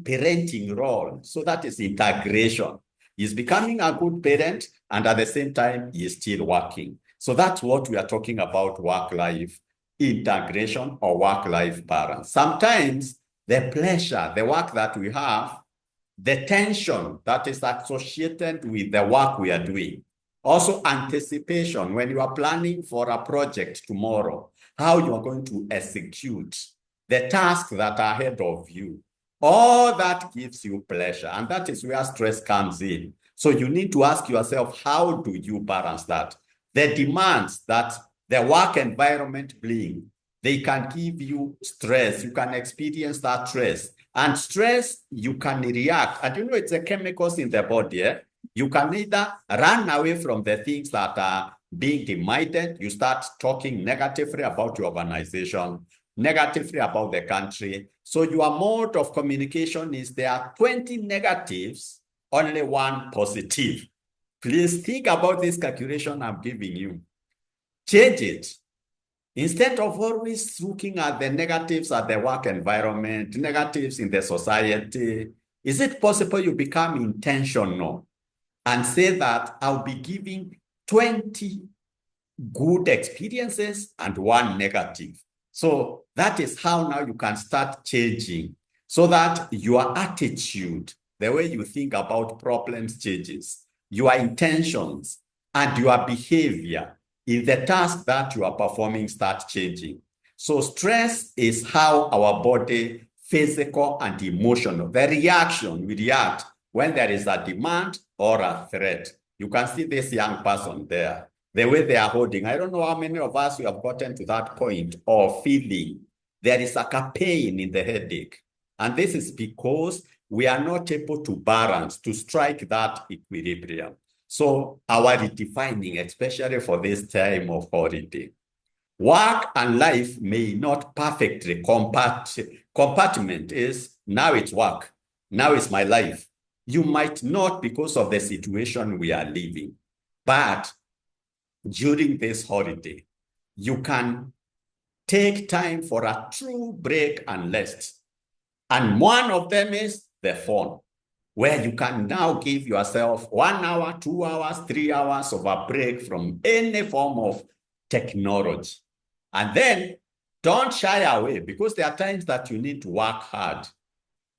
parenting role. So that is integration. He's becoming a good parent, and at the same time, he is still working. So that's what we are talking about, work-life integration or work-life balance. Sometimes the pleasure, the work that we have, the tension that is associated with the work we are doing. Also anticipation, when you are planning for a project tomorrow, how you are going to execute the tasks that are ahead of you. All that gives you pleasure, and that is where stress comes in. So you need to ask yourself, how do you balance that? The demands that the work environment bring, they can give you stress. You can experience that stress. And stress, you can react. And you know, it's the chemicals in the body. You can either run away from the things that are being demanded. You start talking negatively about your organization, negatively about the country. So your mode of communication is there are 20 negatives, only 1 positive. Please think about this calculation I'm giving you. Change it. Instead of always looking at the negatives at the work environment, negatives in the society, is it possible you become intentional and say that I'll be giving 20 good experiences and 1 negative? So that is how now you can start changing so that your attitude, the way you think about problems changes, your intentions and your behavior in the task that you are performing start changing. So stress is how our body, physical and emotional, the reaction, we react when there is a demand or a threat. You can see this young person there, the way they are holding. I don't know how many of us we have gotten to that point of feeling there is like a pain in the headache. And this is because we are not able to balance, to strike that equilibrium. So our redefining, especially for this time of holiday, Work and life may not perfectly compartment is now it's work, now it's my life. You might not because of the situation we are living, but during this holiday, you can take time for a true break and rest. And one of them is the phone, where you can now give yourself 1 hour, 2 hours, 3 hours of a break from any form of technology. And then don't shy away, because there are times that you need to work hard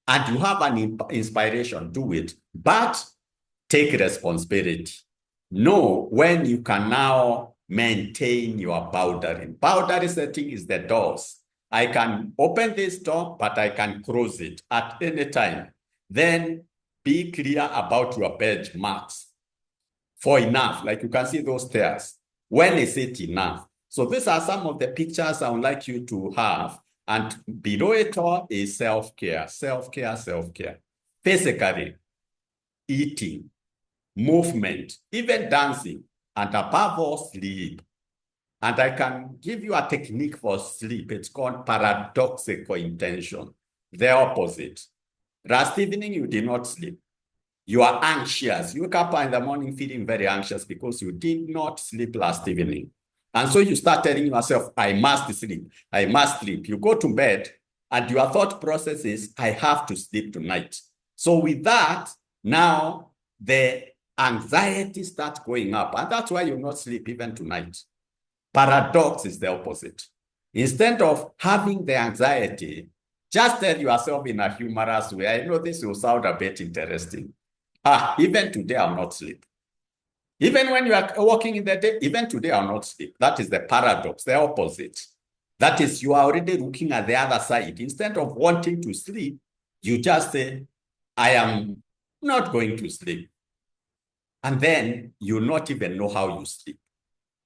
and you have an inspiration, do it, but take responsibility. Know when you can now maintain your boundary. Boundary setting is the doors. I can open this door, but I can close it at any time. Then be clear about your benchmarks for enough. Like you can see those stairs. When is it enough? So these are some of the pictures I would like you to have. And below it all is self-care, self-care, self-care. Physically, eating, movement, even dancing, and above all, sleep. And I can give you a technique for sleep. It's called paradoxical intention, the opposite. Last evening, you did not sleep. You are anxious. You wake up in the morning feeling very anxious because you did not sleep last evening. And so you start telling yourself, I must sleep. I must sleep. You go to bed and your thought process is, I have to sleep tonight. So with that, now the anxiety starts going up. And that's why you not sleep even tonight. Paradox is the opposite. Instead of having the anxiety, just tell yourself in a humorous way, I know this will sound a bit interesting. Even today, I'll not sleep. Even when you are walking in the day, even today, I'll not sleep. That is the paradox, the opposite. That is, you are already looking at the other side. Instead of wanting to sleep, you just say, I am not going to sleep. And then you not even know how you sleep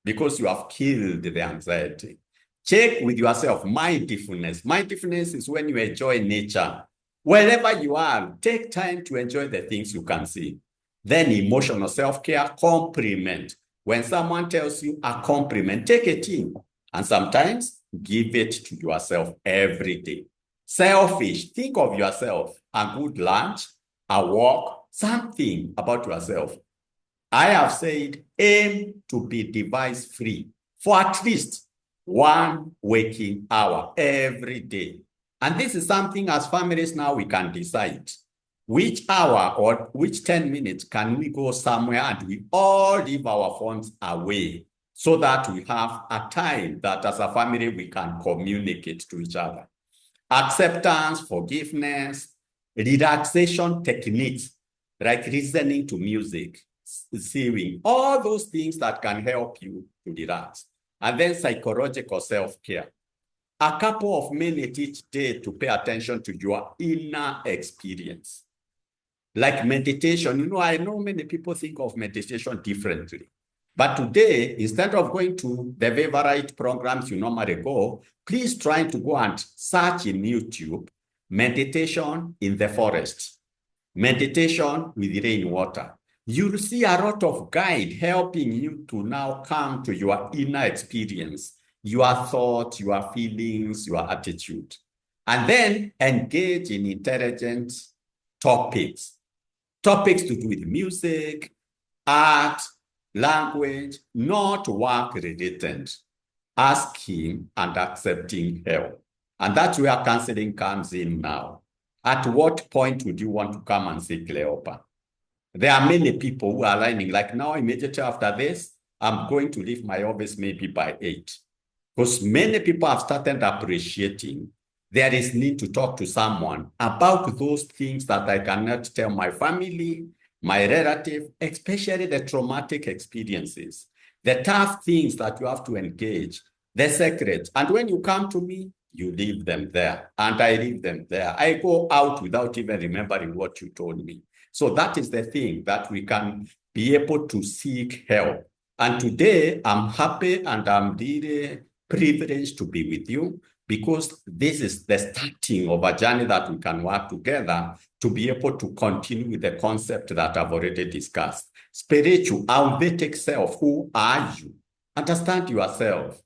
because you have killed the anxiety. Check with yourself, mindfulness. Mindfulness is when you enjoy nature. Wherever you are, take time to enjoy the things you can see. Then emotional self-care, compliment. When someone tells you a compliment, take it in. And sometimes give it to yourself every day. Selfish, think of yourself. A good lunch, a walk, something about yourself. I have said, aim to be device-free for at least 1 waking hour every day. And this is something as families now we can decide which hour or which 10 minutes can we go somewhere and we all leave our phones away so that we have a time that as a family we can communicate to each other. Acceptance, forgiveness, relaxation techniques like listening to music, sewing, all those things that can help you to relax. And then psychological self-care. A couple of minutes each day to pay attention to your inner experience. Like meditation, I know many people think of meditation differently. But today, instead of going to the favorite programs you normally go, please try to go and search in YouTube, meditation in the forest, meditation with rainwater. You'll see a lot of guide helping you to now come to your inner experience, your thoughts, your feelings, your attitude. And then engage in intelligent topics. Topics to do with music, art, language, not work-related. Asking and accepting help. And that's where counseling comes in now. At what point would you want to come and see Cleopa? There are many people who are lining, like now, immediately after this, I'm going to leave my office maybe by 8. Because many people have started appreciating there is need to talk to someone about those things that I cannot tell my family, my relative, especially the traumatic experiences, the tough things that you have to engage, the secrets. And when you come to me, you leave them there, and I leave them there. I go out without even remembering what you told me. So that is the thing, that we can be able to seek help. And today, I'm happy and I'm really privileged to be with you, because this is the starting of a journey that we can work together to be able to continue with the concept that I've already discussed. Spiritual, authentic self, who are you? Understand yourself.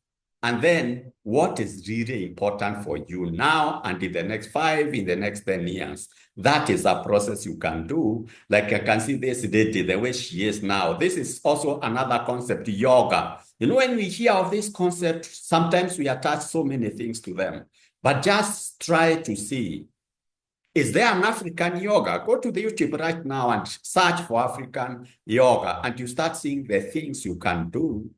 And then what is really important for you now and in the next 5, in the next 10 years? That is a process you can do. Like I can see this lady, the way she is now. This is also another concept, yoga. You know, when we hear of this concept, sometimes we attach so many things to them. But just try to see, is there an African yoga? Go to the YouTube right now and search for African yoga, and you start seeing the things you can do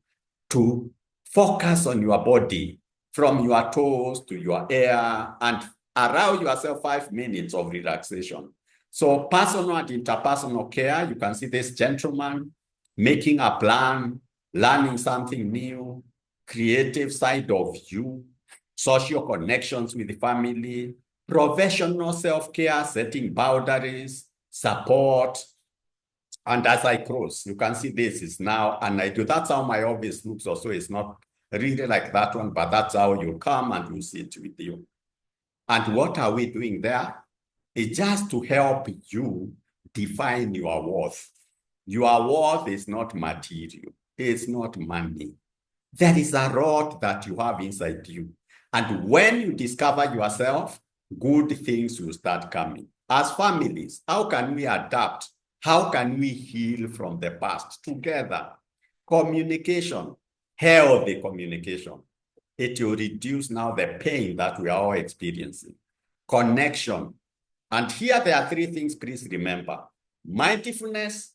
to focus on your body from your toes to your hair and allow yourself 5 minutes of relaxation. So personal and interpersonal care, you can see this gentleman making a plan, learning something new, creative side of you, social connections with the family, professional self-care, setting boundaries, support. And as I cross, you can see this is now, and I do. That's how my office looks also. It's not really like that one, but that's how you come and you sit with you. And what are we doing there? It's just to help you define your worth. Your worth is not material. It's not money. There is a lot that you have inside you. And when you discover yourself, good things will start coming. As families, how can we adapt? How can we heal from the past together? Communication, healthy communication. It will reduce now the pain that we are all experiencing. Connection. And here there are 3 things, please remember. Mindfulness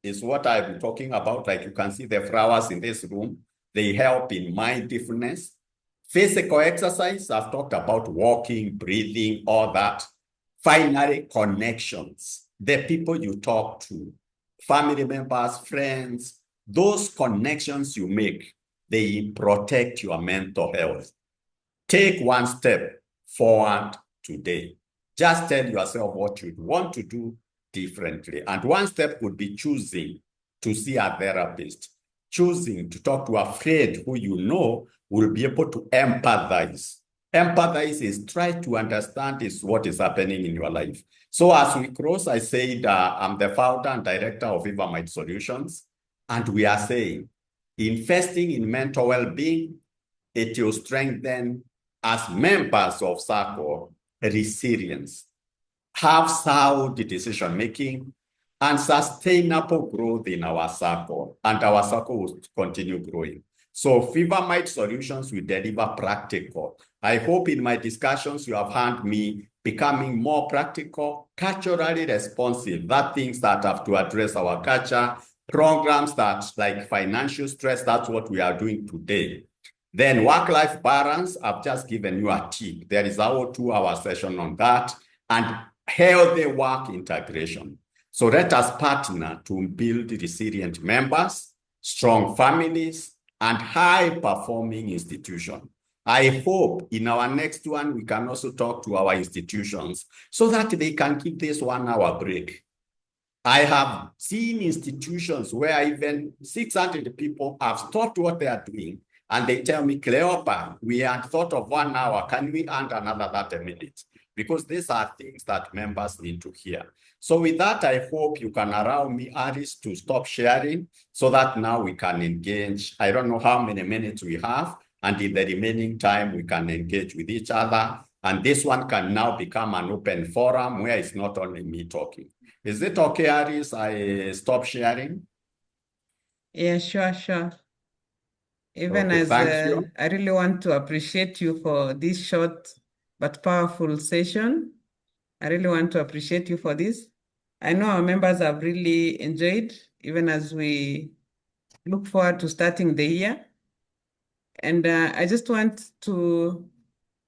is what I've been talking about. Like you can see the flowers in this room. They help in mindfulness. Physical exercise, I've talked about walking, breathing, all that. Finally, connections. The people you talk to, family members, friends, those connections you make, they protect your mental health. Take 1 step forward today. Just tell yourself what you want to do differently. And 1 step would be choosing to see a therapist, choosing to talk to a friend who you know will be able to empathize. Empathize is try to understand is what is happening in your life. So as we cross, I said, I'm the founder and director of Vivamite Solutions. And we are saying, investing in mental well-being, it will strengthen as members of Sacco resilience, have sound decision-making, and sustainable growth in our Sacco, and our Sacco will continue growing. So Vivamite Solutions will deliver practical. I hope in my discussions you have heard me becoming more practical, culturally responsive, that things that have to address our culture, programs that like financial stress, that's what we are doing today. Then work-life balance, I've just given you a tip. There is our 2-hour session on that, and healthy work integration. So let us partner to build resilient members, strong families, and high-performing institutions. I hope in our next one, we can also talk to our institutions so that they can keep this 1-hour break. I have seen institutions where even 600 people have stopped what they are doing, and they tell me, Cleopa, we had thought of 1 hour. Can we add another 30 minutes? Because these are things that members need to hear. So with that, I hope you can allow me, Alice, to stop sharing so that now we can engage. I don't know how many minutes we have, and in the remaining time, we can engage with each other. And this one can now become an open forum where it's not only me talking. Is it okay, Alice, I stop sharing? Yeah, sure. Even Okay, as thank you. I really want to appreciate you for this short but powerful session. I really want to appreciate you for this. I know our members have really enjoyed, even as we look forward to starting the year. And I just want to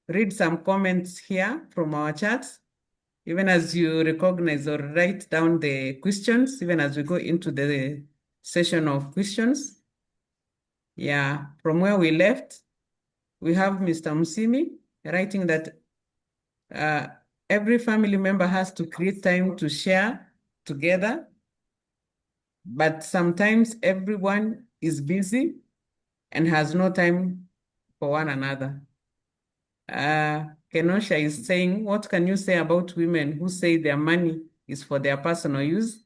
read some comments here from our chats, even as you recognize or write down the questions, even as we go into the session of questions. Yeah, from where we left, we have Mr. Musimi writing that every family member has to create time to share together, but sometimes everyone is busy and has no time for one another. Kenosha is saying, what can you say about women who say their money is for their personal use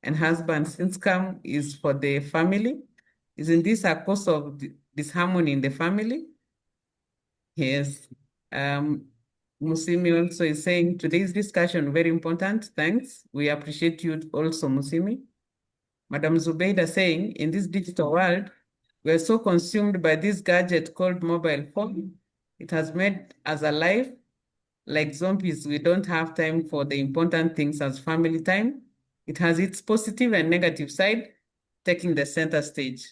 and husband's income is for the family? Isn't this a cause of disharmony in the family? Yes. Musimi also is saying today's discussion very important. Thanks. We appreciate you also, Musimi. Madam Zubeida saying, in this digital world, we're so consumed by this gadget called mobile phone. It has made us alive like zombies. We don't have time for the important things as family time. It has its positive and negative side, taking the center stage.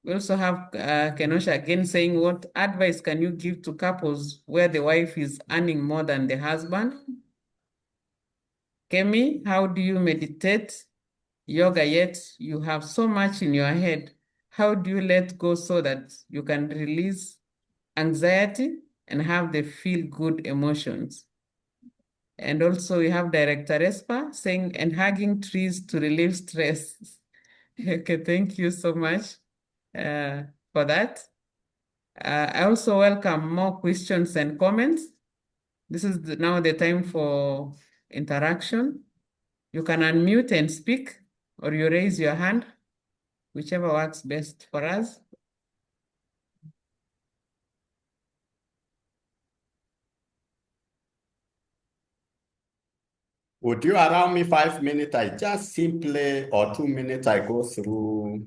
We also have Kenosha again saying, what advice can you give to couples where the wife is earning more than the husband? Kemi, how do you meditate yoga yet you have so much in your head? How do you let go so that you can release anxiety and have the feel good emotions? And also we have Director Espa saying, and hugging trees to relieve stress. Okay, thank you so much for that. I also welcome more questions and comments. This is now the time for interaction. You can unmute and speak, or you raise your hand, whichever works best for us. Would you allow me 5 minutes? I just simply, or 2 minutes, I go through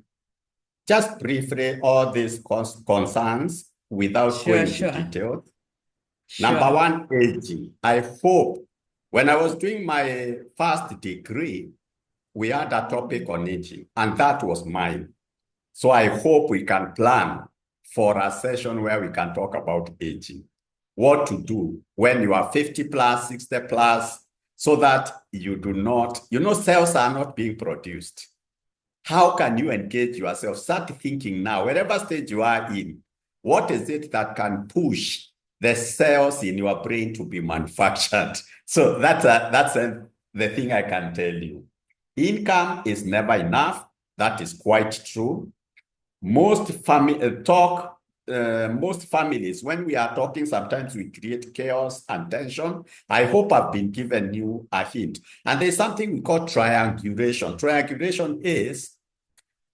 just briefly all these concerns without going into detail. Number one, aging. I hope when I was doing my first degree, we had a topic on aging, and that was mine. So I hope we can plan for a session where we can talk about aging. What to do when you are 50 plus, 60 plus, so that you do not, cells are not being produced. How can you engage yourself? Start thinking now, wherever stage you are in, what is it that can push the cells in your brain to be manufactured? So that's the thing I can tell you. Income is never enough. That is quite true. Most families, when we are talking, sometimes we create chaos and tension. I hope I've been given you a hint. And there's something we call triangulation. Triangulation is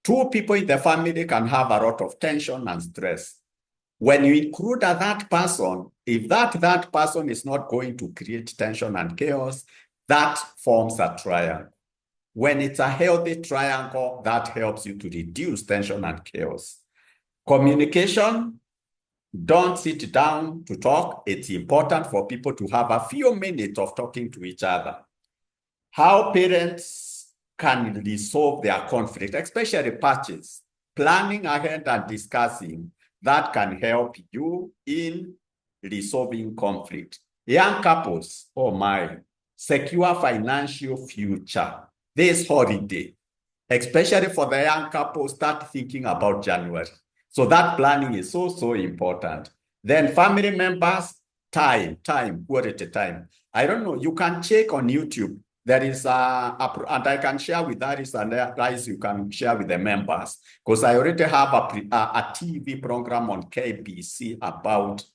two people in the family can have a lot of tension and stress. When you include that person, if that person is not going to create tension and chaos, that forms a triangle. When it's a healthy triangle, that helps you to reduce tension and chaos. Communication, don't sit down to talk. It's important for people to have a few minutes of talking to each other. How parents can resolve their conflict, especially patches, planning ahead and discussing, that can help you in resolving conflict. Young couples, oh my, secure financial future. This holiday, especially for the young couple, start thinking about January. So that planning is so important. Then family members, quality time. I don't know, you can check on YouTube. There is and I can share with Aris and Aris, you can share with the members, because I already have a TV program on KBC about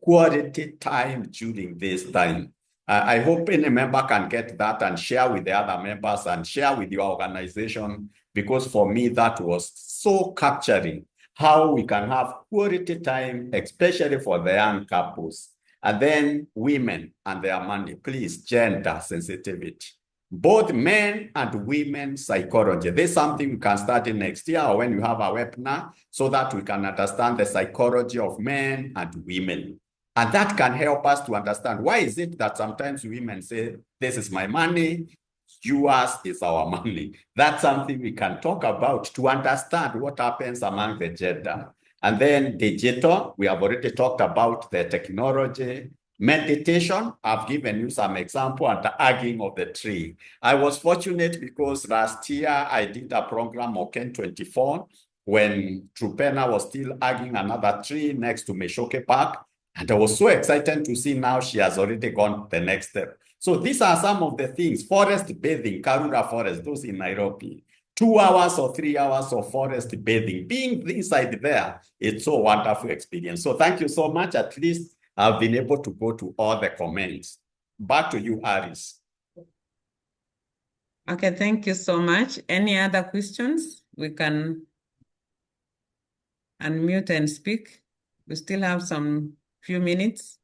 quality time during this time. I hope any member can get that and share with the other members and share with your organization, because for me, that was so capturing how we can have quality time, especially for the young couples. And then women and their money, please, gender sensitivity. Both men and women psychology. There's something we can start in next year or when you have a webinar, so that we can understand the psychology of men and women. And that can help us to understand why is it that sometimes women say, this is my money, yours is our money. That's something we can talk about to understand what happens among the gender. And then digital, we have already talked about the technology. Meditation, I've given you some example at the hugging of the tree. I was fortunate because last year I did a program on Ken 24 when Trupena was still hugging another tree next to Meshoke Park. And I was so excited to see now she has already gone the next step. So these are some of the things. Forest bathing, Karura Forest, those in Nairobi. 2 hours or 3 hours of forest bathing. Being inside there, it's so wonderful experience. So thank you so much. At least I've been able to go to all the comments. Back to you, Aris. Okay, thank you so much. Any other questions? We can unmute and speak. We still have some few minutes.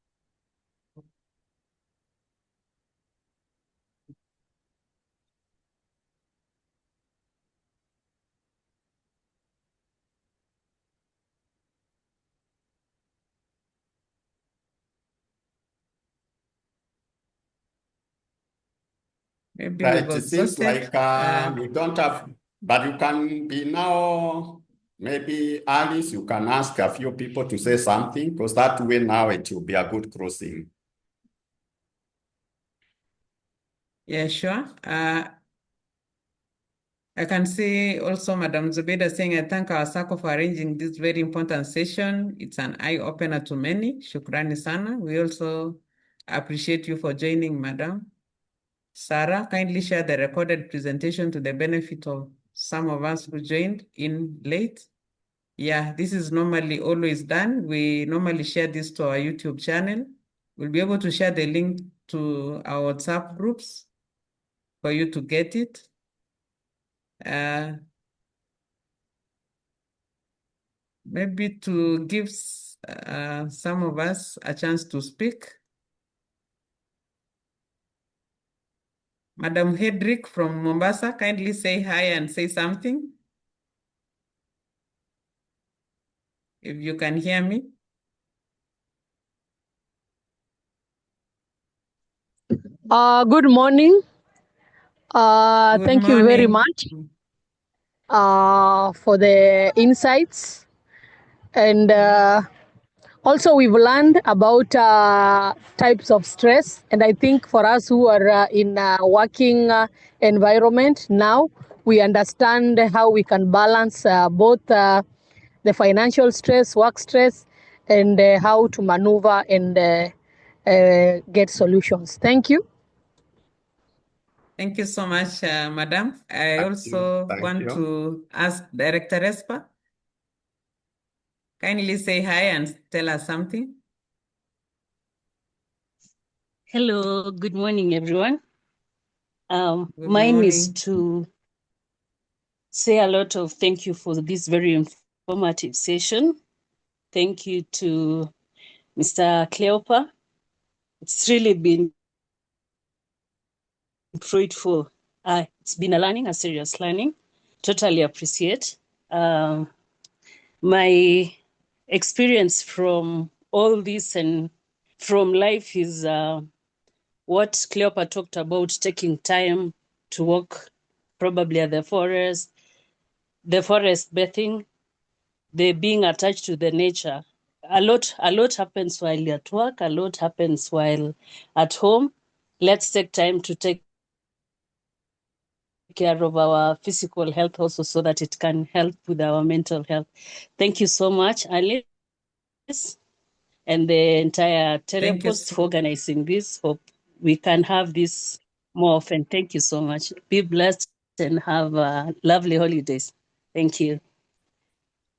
Maybe Right, we've it seems exhausted. like we don't have, but you can be now, maybe Alice, you can ask a few people to say something, because that way now it will be a good crossing. Yeah, sure. I can see also Madam Zubeda saying, I thank our Sacco for arranging this very important session. It's an eye-opener to many. Shukrani sana. We also appreciate you for joining, Madam. Sarah, kindly share the recorded presentation to the benefit of some of us who joined in late. Yeah, this is normally always done. We normally share this to our YouTube channel. We'll be able to share the link to our WhatsApp groups for you to get it. Maybe to give some of us a chance to speak. Madam Hedrick from Mombasa, kindly say hi and say something. If you can hear me. Good morning. Good Thank you very morning. much for the insights. And also, we've learned about types of stress. And I think for us who are in a working environment now, we understand how we can balance both the financial stress, work stress, and how to maneuver and get solutions. Thank you. Thank you so much, Madam. I Thank you. also Thank want you. to ask Director Espa. Kindly say hi and tell us something. Hello, good morning, everyone. Good mine morning. is to say a lot of thank you for this very informative session. Thank you to Mr. Cleopa. It's really been fruitful. It's been a learning, a serious learning. Totally appreciate. My experience from all this and from life is what Cleopa talked about, taking time to walk probably at the forest bathing, the being attached to the nature. A lot happens while you're at work, a lot happens while at home. Let's take time to take care of our physical health also so that it can help with our mental health. Thank you so much, Alice, and the entire Thank you. Telepost for organizing this. Hope we can have this more often. Thank you so much. Be blessed and have lovely holidays. Thank you.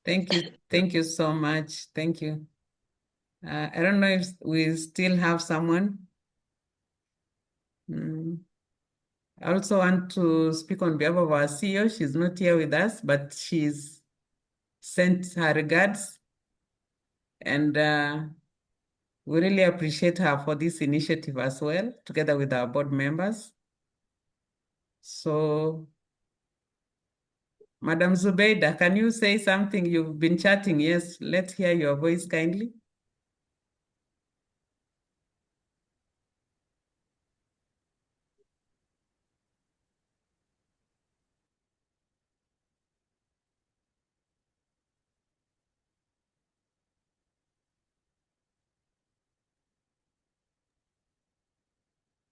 Thank you. Thank you so much. Thank you. I don't know if we still have someone. I also want to speak on behalf of our CEO. She's not here with us, but she's sent her regards. And we really appreciate her for this initiative as well, together with our board members. So, Madam Zubeida, can you say something? You've been chatting. Yes, let's hear your voice kindly.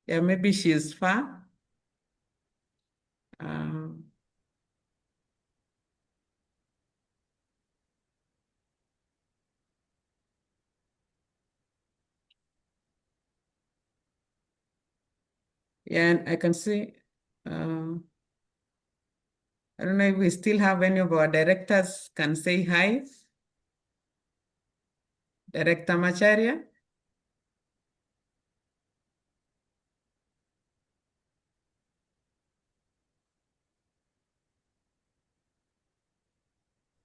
Yeah, maybe she is far. Yeah, and I can see, I don't know if we still have any of our directors can say hi. Director Macharia.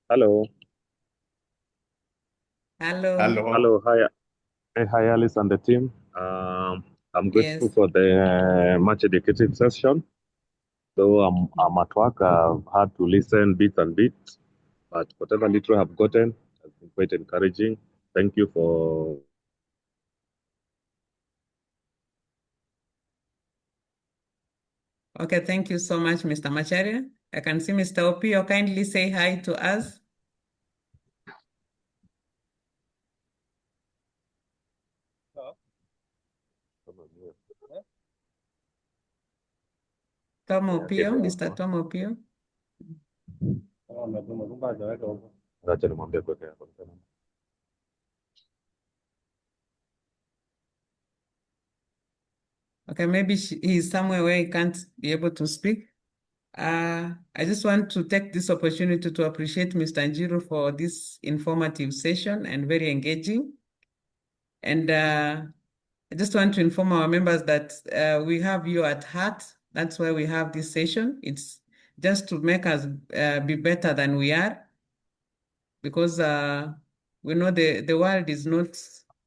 Hello. Hello. Hello. Hello. Hi. Hey, hi, Alice and the team. I'm grateful Yes. for the much educated session. Though I'm at work, I've had to listen bit and bit, but whatever little I've gotten has been quite encouraging. Thank you for. Okay, thank you so much, Mr. Macharia. I can see Mr. Opio kindly say hi to us. Tom Opio, Mr. Tom Opio. Acha nimwambie kuweka hapo. Okay, maybe he's somewhere where he can't be able to speak. I just want to take this opportunity to appreciate Mr. Njiru for this informative session and very engaging. And I just want to inform our members that we have you at heart. That's why we have this session. It's just to make us be better than we are, because we know the world is not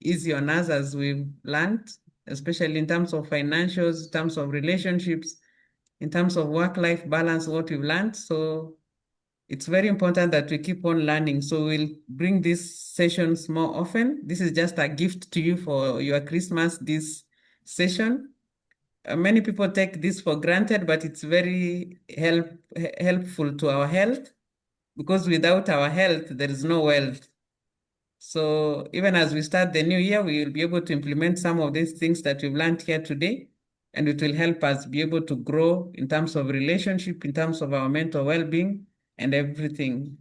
easy on us, as we've learned, especially in terms of financials, in terms of relationships, in terms of work-life balance, what we've learned. So it's very important that we keep on learning. So we'll bring these sessions more often. This is just a gift to you for your Christmas, this session. Many people take this for granted, but it's very helpful to our health, because without our health, there is no wealth. So even as we start the new year, we will be able to implement some of these things that we've learned here today, and it will help us be able to grow in terms of relationship, in terms of our mental well-being and everything.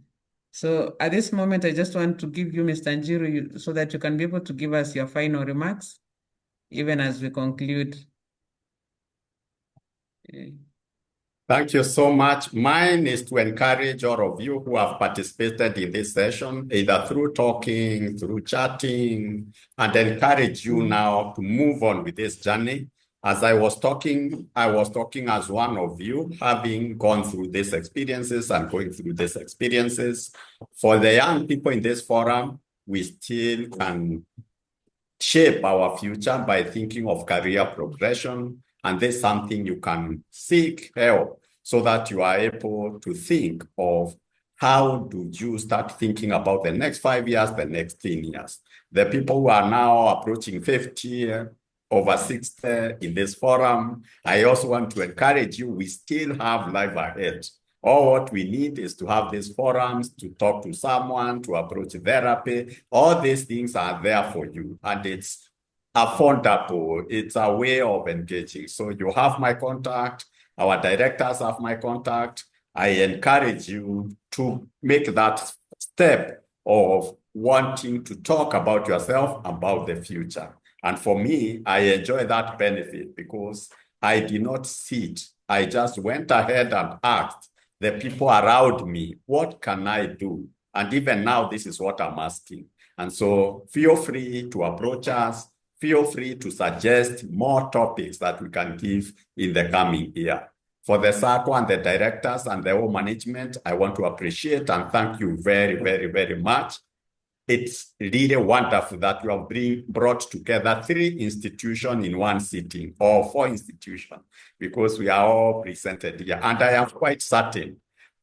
So at this moment, I just want to give you, Mr. Njiru, so that you can be able to give us your final remarks, even as we conclude. Thank you so much. Mine is to encourage all of you who have participated in this session, either through talking, through chatting, and encourage you now to move on with this journey. As I was talking as one of you, having gone through these experiences and going through these experiences. For the young people in this forum, we still can shape our future by thinking of career progression. And there's something you can seek help so that you are able to think of how do you start thinking about the next 5 years, the next 10 years. The people who are now approaching 50, over 60 in this forum, I also want to encourage you, we still have life ahead. All what we need is to have these forums, to talk to someone, to approach therapy. All these things are there for you, and it's affordable. It's a way of engaging. So you have my contact. Our directors have my contact. I encourage you to make that step of wanting to talk about yourself, about the future. And for me, I enjoy that benefit because I did not sit. I just went ahead and asked the people around me, what can I do? And even now, this is what I'm asking. And so feel free to approach us. Feel free to suggest more topics that we can give in the coming year. For the Sacco and the directors and the whole management, I want to appreciate and thank you very, very, very much. It's really wonderful that you have brought together 3 institutions in one sitting, or 4 institutions, because we are all presented here. And I am quite certain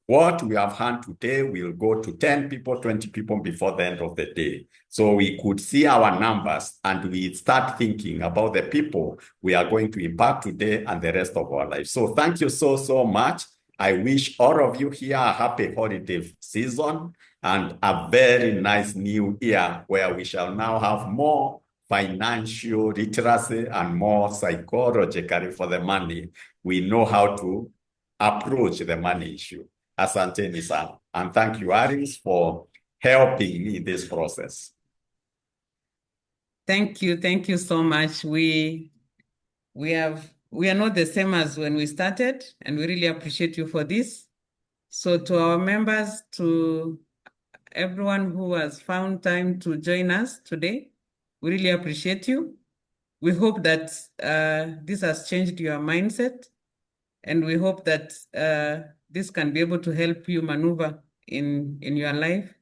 what we have had today will go to 10 people, 20 people before the end of the day. So we could see our numbers and we start thinking about the people we are going to impact today and the rest of our life. So thank you so, so much. I wish all of you here a happy holiday season and a very nice new year where we shall now have more financial literacy and more psychologically for the money. We know how to approach the money issue. Asanteni sana. And thank you, Aris, for helping me in this process. Thank you so much. We are not the same as when we started, and we really appreciate you for this. So to our members, to everyone who has found time to join us today, we really appreciate you. We hope that this has changed your mindset, and we hope that this can be able to help you maneuver in your life,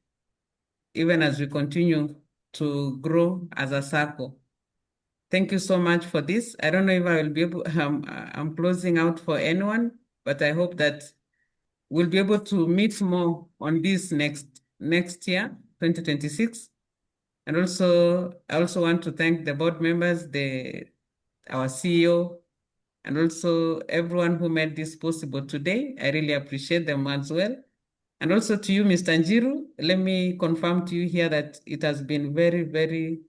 even as we continue to grow as a Sacco. Thank you so much for this. I don't know if I will be able, I'm closing out for anyone, but I hope that we'll be able to meet more on this next year, 2026. And also, I also want to thank the board members, our CEO, and also everyone who made this possible today. I really appreciate them as well. And also to you, Mr. Njiru, let me confirm to you here that it has been very, very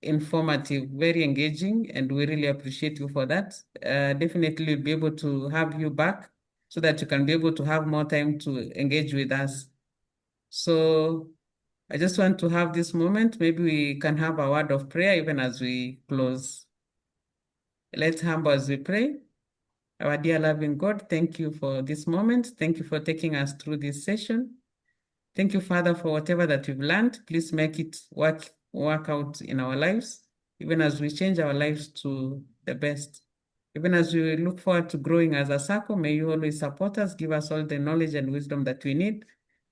informative, very engaging, and we really appreciate you for that. Definitely we'll be able to have you back so that you can be able to have more time to engage with us. So I just want to have this moment. Maybe we can have a word of prayer even as we close. Let's humble as we pray. Our dear loving God, thank you for this moment. Thank you for taking us through this session. Thank you, Father, for whatever that we've learned. Please make it work out in our lives, even as we change our lives to the best. Even as we look forward to growing as a Sacco, may you always support us, give us all the knowledge and wisdom that we need.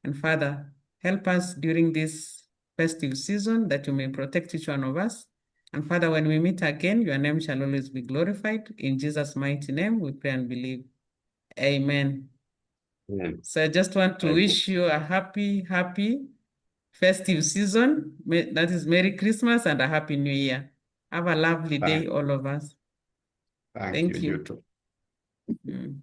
And Father, help us during this festive season that you may protect each one of us. And Father, when we meet again, your name shall always be glorified. In Jesus' mighty name, we pray and believe. Amen. So I just want to wish you a happy festive season. That is Merry Christmas and a Happy New Year. Have a lovely day, all of us. Thank you. You too.